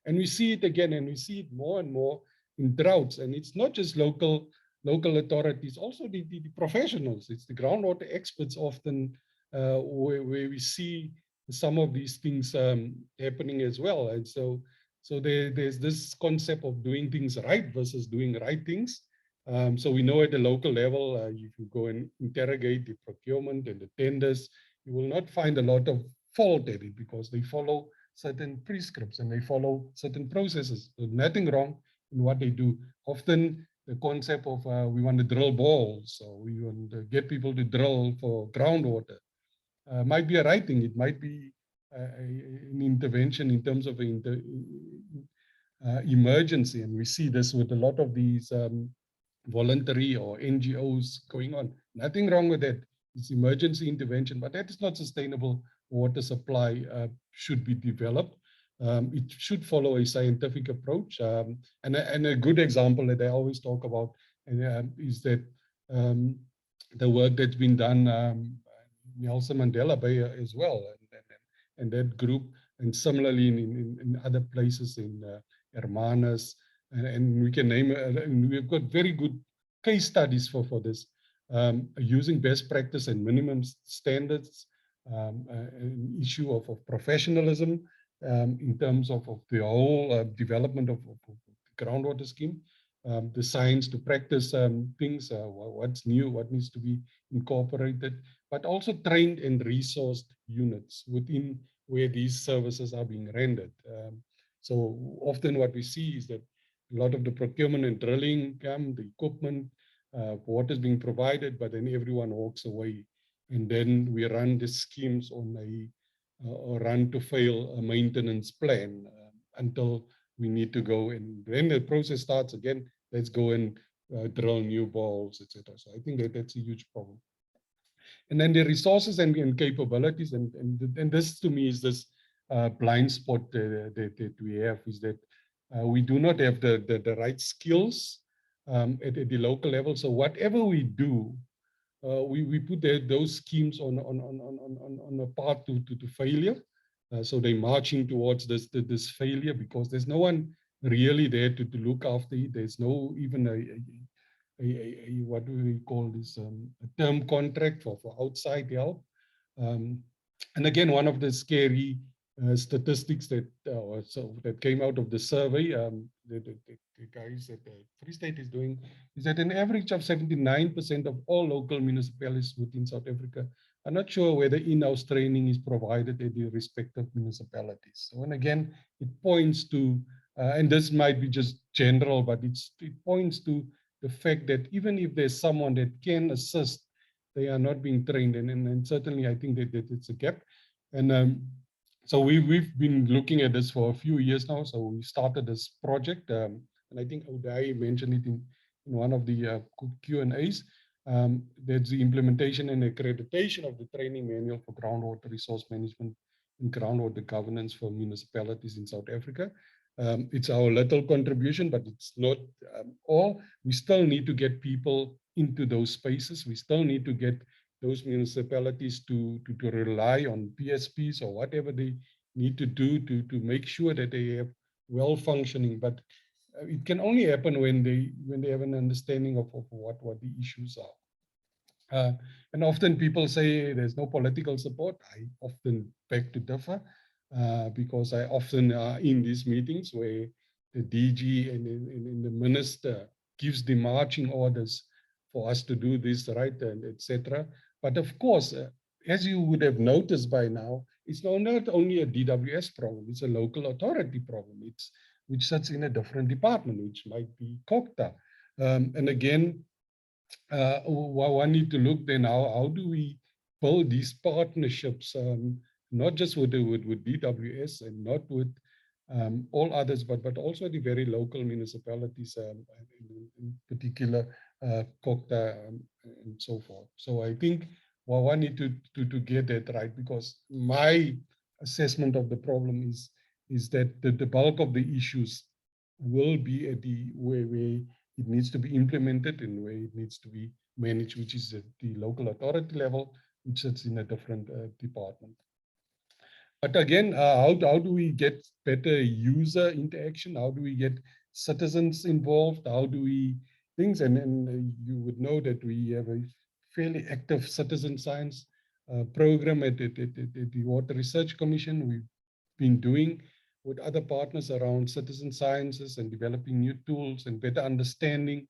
And we see it again, and we see it more and more in droughts. And it's not just local authorities, also the professionals. It's the groundwater experts often where we see some of these things happening as well. And so there's this concept of doing things right versus doing right things. So we know at the local level, if you go and interrogate the procurement and the tenders, you will not find a lot of fault at it, because they follow certain prescripts and they follow certain processes. There's nothing wrong in what they do. Often the concept of we want to drill balls, or we want to get people to drill for groundwater might be a right thing. It might be an intervention in terms of emergency. And we see this with a lot of these voluntary or NGOs going on. Nothing wrong with that. It's emergency intervention, but that is not sustainable. Water supply should be developed. It should follow a scientific approach. And a good example that I always talk about is that the work that's been done, Nelson Mandela Bay as well, and that group, and similarly in other places in Hermanas, and we can name, and we've got very good case studies for this, using best practice and minimum standards, an issue of professionalism in terms of the whole development of the groundwater scheme, the science to practice things, what's new, what needs to be incorporated, but also trained and resourced units within where these services are being rendered. So often what we see is that a lot of the procurement and drilling, the equipment, water is being provided, but then everyone walks away. And then we run the schemes on a run to fail maintenance plan. until we need to go, and then the process starts again. Let's go and drill new balls, etc. So I think that's a huge problem. And then the resources and capabilities, and this to me is this blind spot that we have, is that we do not have the right skills at the local level. So whatever we do, we put those schemes on a path to failure. So they're marching towards this failure because there's no one really there to look after it. There's no even what do we call this, a term contract for outside help. And again, one of the scary statistics that came out of the survey, the guys at the Free State is doing, is that an average of 79% of all local municipalities within South Africa are not sure whether in-house training is provided at the respective municipalities. So, and again, it points to, and this might be just general, but it points to the fact that even if there's someone that can assist, they are not being trained. And certainly I think that it's a gap. And so we've been looking at this for a few years now. So we started this project, and I think Udai mentioned it in one of the Q&As. That's the implementation and accreditation of the training manual for groundwater resource management and groundwater governance for municipalities in South Africa. It's our little contribution, but it's not all. We still need to get people into those spaces. We still need to get those municipalities to rely on PSPs or whatever they need to do to make sure that they have well functioning. But it can only happen when they have an understanding of what the issues are. And often people say there's no political support. I often beg to differ. Because I often are in these meetings where the DG and the minister gives the marching orders for us to do this, right, and etc. But of course, as you would have noticed by now, it's not only a DWS problem, it's a local authority problem, which sits in a different department, which might be COGTA. And again, one need to look then how do we build these partnerships, not just with DWS and not with all others, but also the very local municipalities, in particular COGTA and so forth. So I think one need to get that right, because my assessment of the problem is that the bulk of the issues will be at the where it needs to be implemented and where it needs to be managed, which is at the local authority level, which sits in a different department. But again, how do we get better user interaction? How do we get citizens involved? How do we things? And you would know that we have a fairly active citizen science program at the Water Research Commission. We've been doing with other partners around citizen sciences and developing new tools and better understanding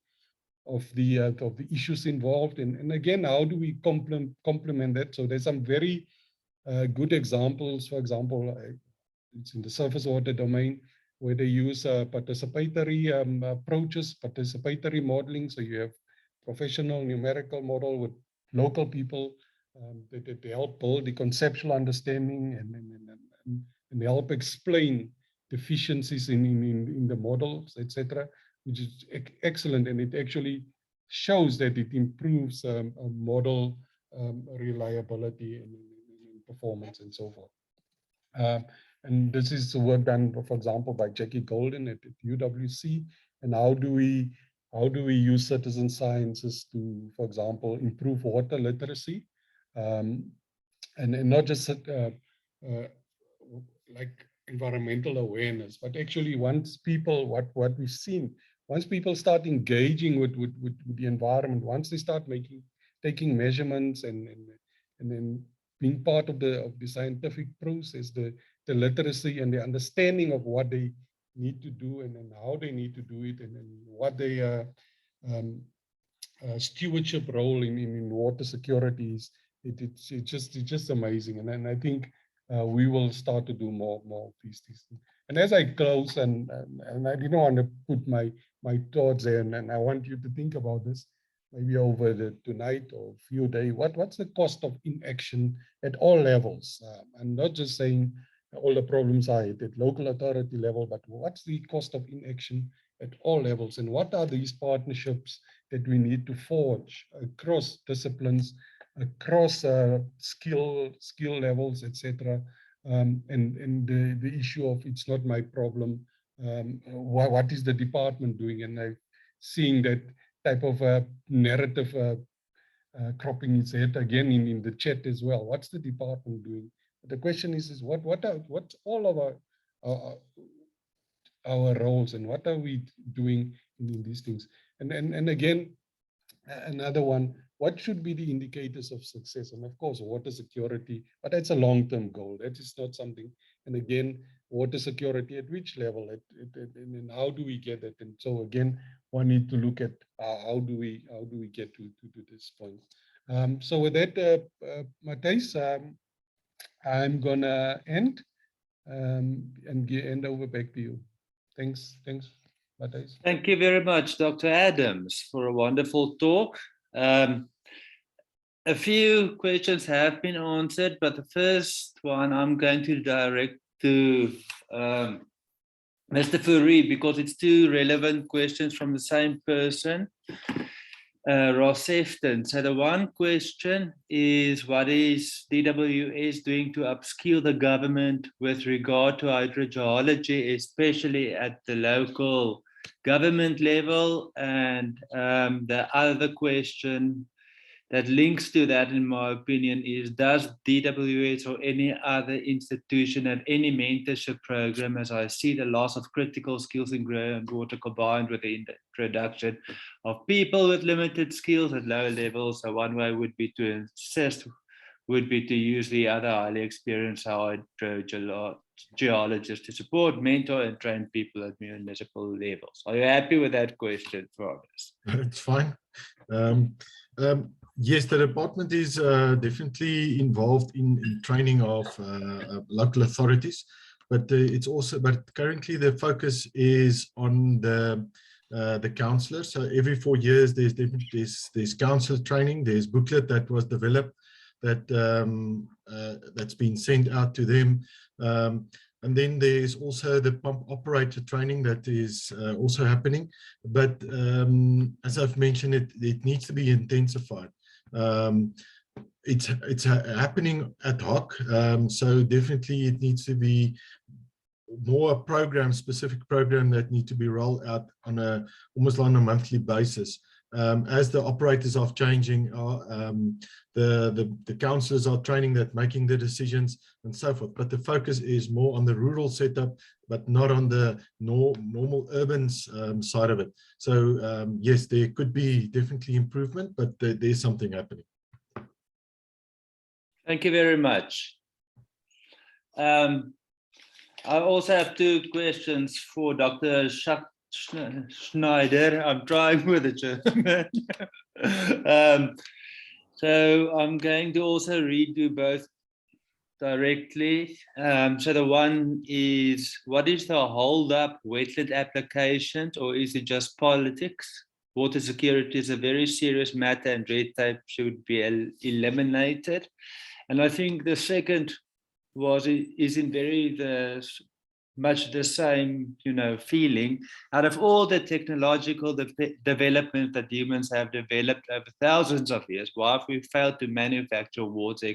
of the issues involved. And again, how do we complement that? So there's some very good examples. For example, it's in the surface water domain where they use participatory approaches, participatory modeling. So you have professional numerical model with local people that help build the conceptual understanding and help explain deficiencies in the models, etc., which is excellent. And it actually shows that it improves model reliability and performance and so forth. And this is work done, for example, by Jackie Golden at UWC. And how do we use citizen sciences to, for example, improve water literacy, and not just like environmental awareness, but actually once people, what we've seen, once people start engaging with the environment, once they start taking measurements and then being part of the scientific process, the literacy and the understanding of what they need to do and how they need to do it, and what their stewardship role in water security is. It's just amazing. And I think we will start to do more of these things. And as I close, and I didn't want to put my thoughts there, and I want you to think about this, maybe over tonight or a few days. What's the cost of inaction at all levels? I'm not just saying all the problems are at local authority level, but what's the cost of inaction at all levels? And what are these partnerships that we need to forge across disciplines, across skill levels, etc. And the issue of it's not my problem. What is the department doing? And seeing that type of narrative cropping its head again in the chat as well. What's the department doing? But the question is what's all of our roles, and what are we doing in these things? And again, another one, what should be the indicators of success? And of course, water security, but that's a long-term goal. That is not something. And again, water security at which level? And how do we get it? And so again, one need to look at how do we get to this point. So with that, Matthijs, I'm gonna end and hand over back to you. Thanks, Matthijs. Thank you very much, Dr. Adams, for a wonderful talk. A few questions have been answered, but the first one I'm going to direct to Mr. Fourie, because it's two relevant questions from the same person, Ross Sefton. So the one question is, what is DWS doing to upskill the government with regard to hydrogeology, especially at the local government level? And the other question that links to that, in my opinion, is, does DWS or any other institution have any mentorship program, as I see the loss of critical skills in groundwater combined with the introduction of people with limited skills at lower levels? So one way would be to assist, would be to use the other highly experienced hydrogeologists to support, mentor, and train people at municipal levels. Are you happy with that question, Travis? It's fine. Yes, the department is definitely involved in training of local authorities, but currently the focus is on the councillors. So every 4 years there's councillor training. There's booklet that was developed that that's been sent out to them. And then there's also the pump operator training that is also happening. But as I've mentioned, it needs to be intensified. It's happening ad hoc, so definitely it needs to be more a specific program that need to be rolled out on almost on a monthly basis. As the operators are changing, the councillors are training, that making the decisions and so forth. But the focus is more on the rural setup, but not on the normal urban side of it. So yes, there could be definitely improvement, but there's something happening. Thank you very much. I also have two questions for Dr. Schneider. I'm trying with the German. So I'm going to also read you both directly. So the one is, what is the hold up wetland applications, or is it just politics? Water security is a very serious matter and red tape should be eliminated. And I think the second isn't very much the same, feeling. Out of all the technological development that humans have developed over thousands of years, why have we failed to manufacture water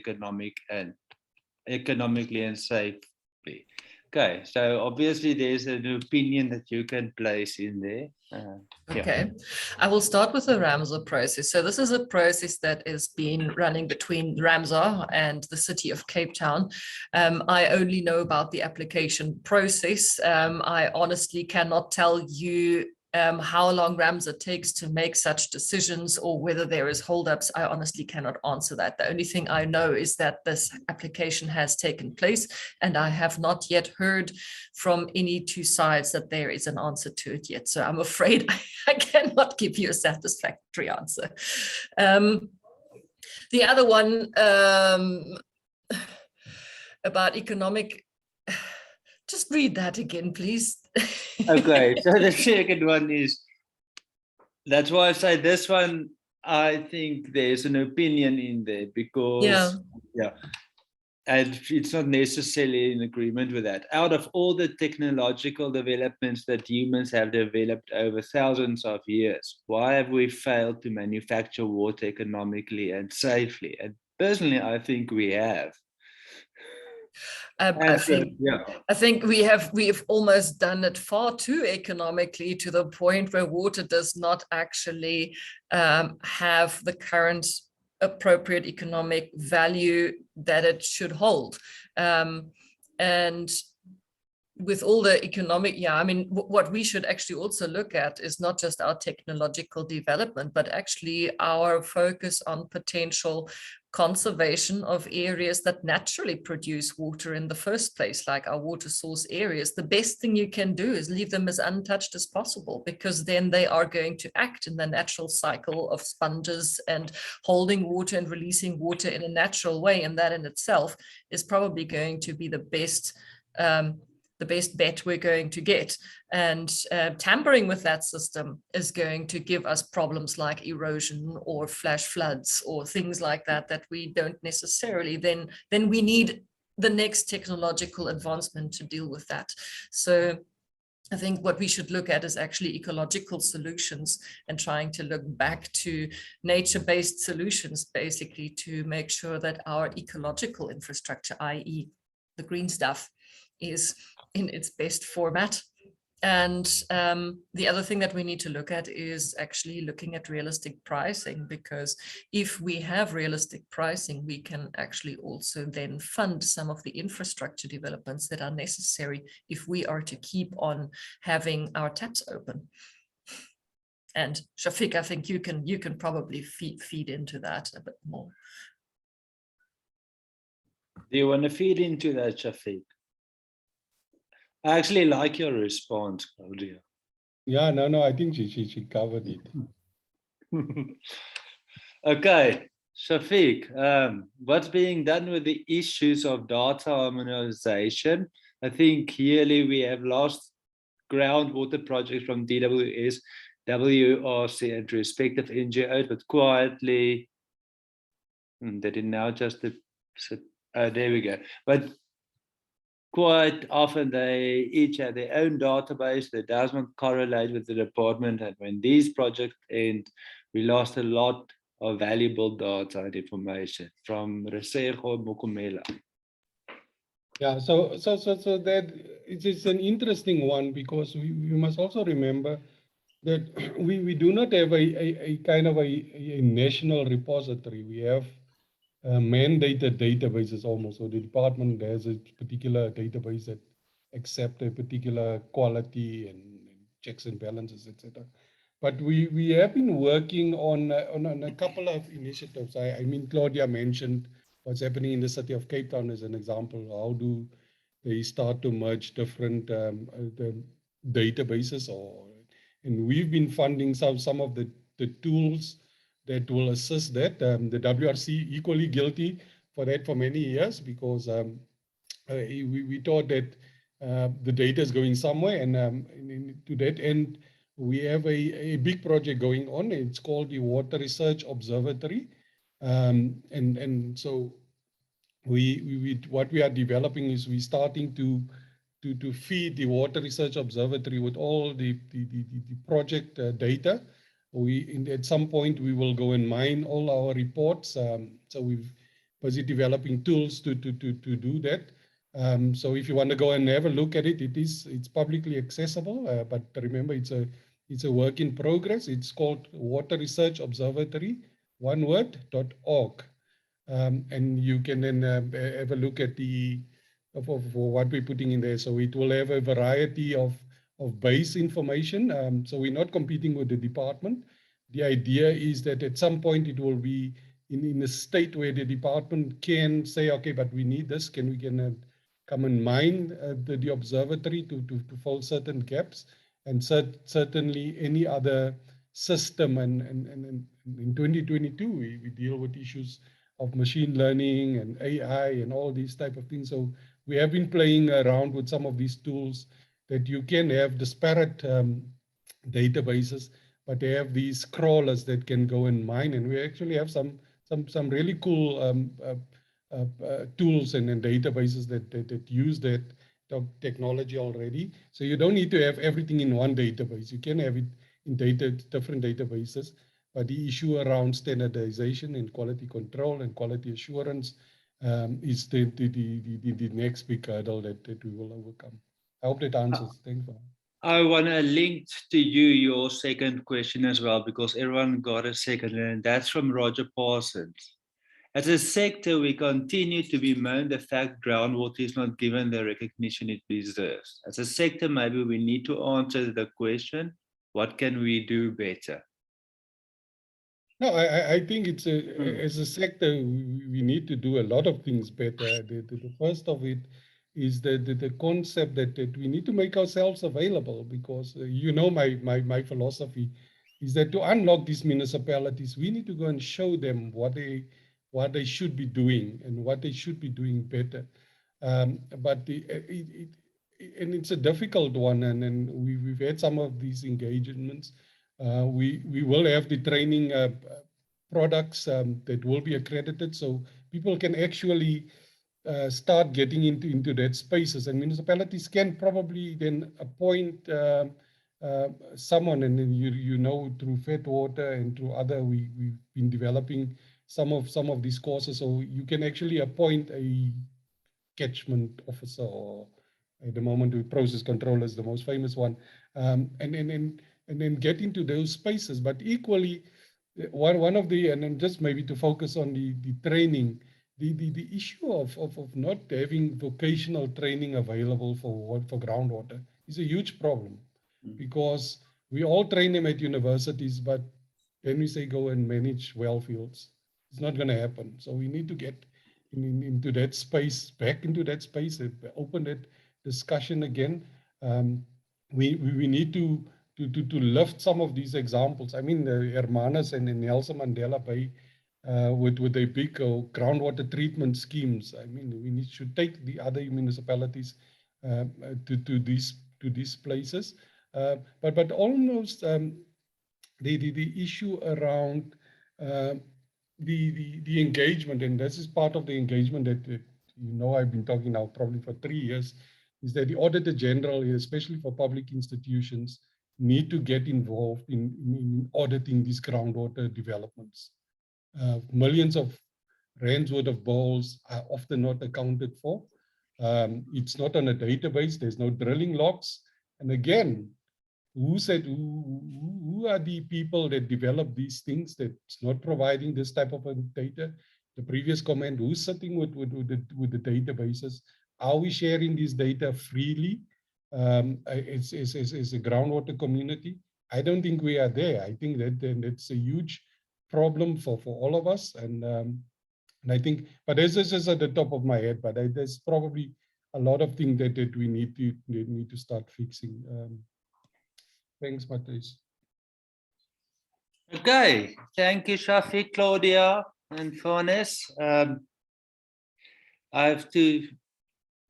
economically and safely? Okay, so obviously there's an opinion that you can place in there. Okay, I will start with the Ramsar process. So this is a process that is been running between Ramsar and the city of Cape Town. I only know about the application process. I honestly cannot tell you how long Ramsar takes to make such decisions, or whether there is holdups. I honestly cannot answer that. The only thing I know is that this application has taken place, and I have not yet heard from any two sides that there is an answer to it yet. So I'm afraid I cannot give you a satisfactory answer. The other one about economic, just read that again, please. Okay, so the second one is, that's why I say this one, I think there's an opinion in there, because and it's not necessarily in agreement with that. Out of all the technological developments that humans have developed over thousands of years, why have we failed to manufacture water economically and safely? And personally, I think we have. I think yeah. I think we have almost done it far too economically, to the point where water does not actually have the current appropriate economic value that it should hold. And with all the economic, I mean, what we should actually also look at is not just our technological development, but actually our focus on potential conservation of areas that naturally produce water in the first place, like our water source areas. The best thing you can do is leave them as untouched as possible, because then they are going to act in the natural cycle of sponges and holding water and releasing water in a natural way. And that in itself is probably going to be the best bet we're going to get. And tampering with that system is going to give us problems like erosion or flash floods or things like that, that we don't necessarily, then we need the next technological advancement to deal with that. So I think what we should look at is actually ecological solutions, and trying to look back to nature-based solutions, basically, to make sure that our ecological infrastructure, i.e. the green stuff, is in its best format. And the other thing that we need to look at is actually looking at realistic pricing, because if we have realistic pricing, we can actually also then fund some of the infrastructure developments that are necessary if we are to keep on having our taps open. And Shafiq, I think you can probably feed into that a bit more. Do you want to feed into that, Shafiq? I actually like your response, Claudia. Yeah, no, I think she covered it. Okay, Shafiq, what's being done with the issues of data harmonization? I think yearly we have lost groundwater projects from DWS, WRC, and respective NGOs, but quietly, they did now just, there we go. But quite often they each have their own database that does not correlate with the department, and when these projects end, we lost a lot of valuable data and information from Resego Mokomela. Yeah, so that it is an interesting one, because we must also remember that we do not have a kind of a national repository. We have mandated databases almost. So the department has a particular database that accepts a particular quality and checks and balances, etc. But we have been working on a couple of initiatives. I mean, Claudia mentioned what's happening in the city of Cape Town as an example. How do they start to merge different the databases? And we've been funding some of the tools that will assist that. The WRC equally guilty for that for many years, because we thought that the data is going somewhere, and to that end, we have a big project going on. It's called the Water Research Observatory, and so what we are developing is we're starting to feed the Water Research Observatory with all the project data. At some point we will go and mine all our reports. So we've busy developing tools to do that. So if you want to go and have a look at it, it's publicly accessible. But remember, it's a work in progress. It's called Water Research Observatory, one word.org. And you can then have a look at for what we're putting in there. So it will have a variety of base information. So we're not competing with the department. The idea is that at some point it will be in a state where the department can say, okay, but we need this. Can we come and mine the observatory to fill certain gaps, and certainly any other system. And in 2022, we deal with issues of machine learning and AI and all these type of things. So we have been playing around with some of these tools that you can have disparate databases, but they have these crawlers that can go and mine. And we actually have some really cool tools and databases that use that technology already. So you don't need to have everything in one database. You can have it in different databases, but the issue around standardization and quality control and quality assurance is the next big hurdle that we will overcome. I hope that answers. Thanks. I want to link to you your second question as well, because everyone got a second, and that's from Roger Parsons. As a sector, we continue to bemoan the fact groundwater is not given the recognition it deserves. As a sector, maybe we need to answer the question, what can we do better? No, I think it's as a sector, we need to do a lot of things better. The first of it is the concept that we need to make ourselves available, because you know my philosophy is that to unlock these municipalities, we need to go and show them what they should be doing and what they should be doing better. But and it's a difficult one, and we've had some of these engagements. We will have the training products that will be accredited, so people can actually start getting into that spaces, and municipalities can probably then appoint someone, and then you know, through Water and through other, we've been developing some of these courses, so you can actually appoint a catchment officer, or at the moment the process controller is the most famous one, and then get into those spaces. But equally, one of the, and then just maybe to focus on the training, the issue of not having vocational training available for groundwater is a huge problem, because we all train them at universities, but then we say go and manage well fields. It's not going to happen. So we need to get into that space, back into that space, open that discussion again. We need to lift some of these examples. I mean, Hermanus and Nelson Mandela Bay with a big groundwater treatment schemes. I mean, we should take the other municipalities to these places. But almost the issue around the engagement, and this is part of the engagement that you know I've been talking now probably for 3 years, is that the Auditor General, especially for public institutions, need to get involved in auditing these groundwater developments. Millions of rands worth of balls are often not accounted for. It's not on a database. There's no drilling logs. And again, who are the people that develop these things that's not providing this type of data? The previous comment, who's sitting with the databases? Are we sharing this data freely as a groundwater community? I don't think we are there. I think that's a huge problem for all of us. And I think, but this is just at the top of my head, but there's probably a lot of things that we need to start fixing. Thanks, Matthijs. Okay, thank you, Shafiq, Claudia, and Furnace. I have to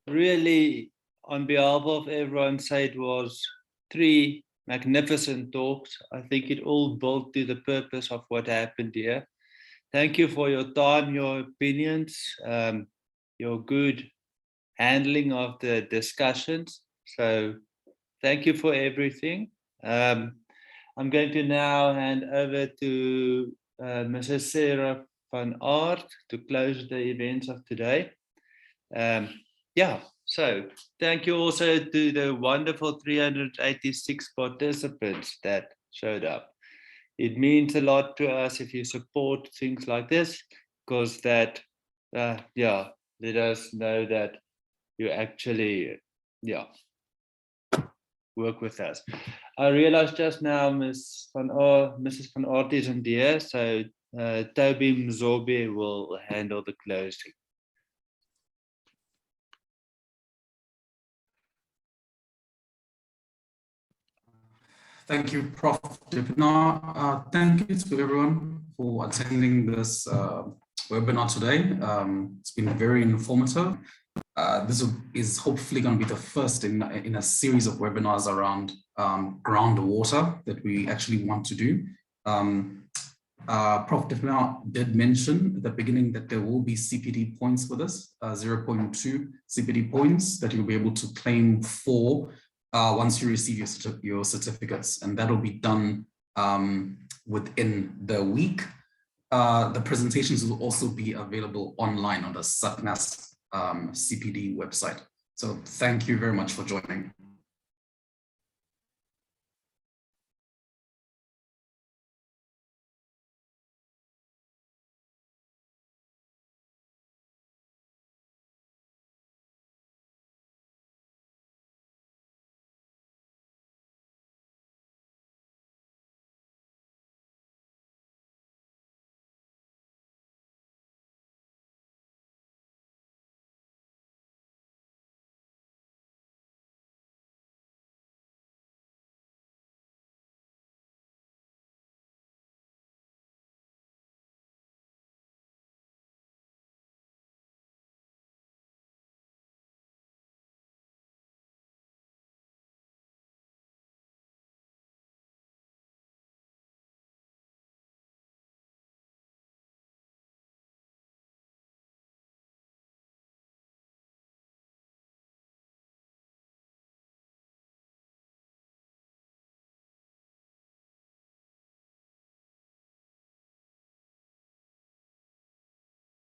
really, on behalf of everyone, say it was 3 magnificent talks. I think it all built to the purpose of what happened here. Thank you for your time, your opinions, your good handling of the discussions. So thank you for everything. I'm going to now hand over to Mrs. Sarah van Aert to close the events of today. Yeah, so thank you also to the wonderful 386 participants that showed up. It means a lot to us if you support things like this, because that, yeah, let us know that you actually, yeah, work with us. I realized just now Mrs. van Aert isn't here, so Toby Mzobe will handle the closing. Thank you, Prof. Deepna. Thank you to everyone for attending this webinar today. It's been very informative. This is hopefully going to be the first in a series of webinars around groundwater that we actually want to do. Prof. Dipna did mention at the beginning that there will be CPD points for this, 0.2 CPD points that you'll be able to claim for once you receive your certificates, and that'll be done within the week. The presentations will also be available online on the SACNAS CPD website. So thank you very much for joining.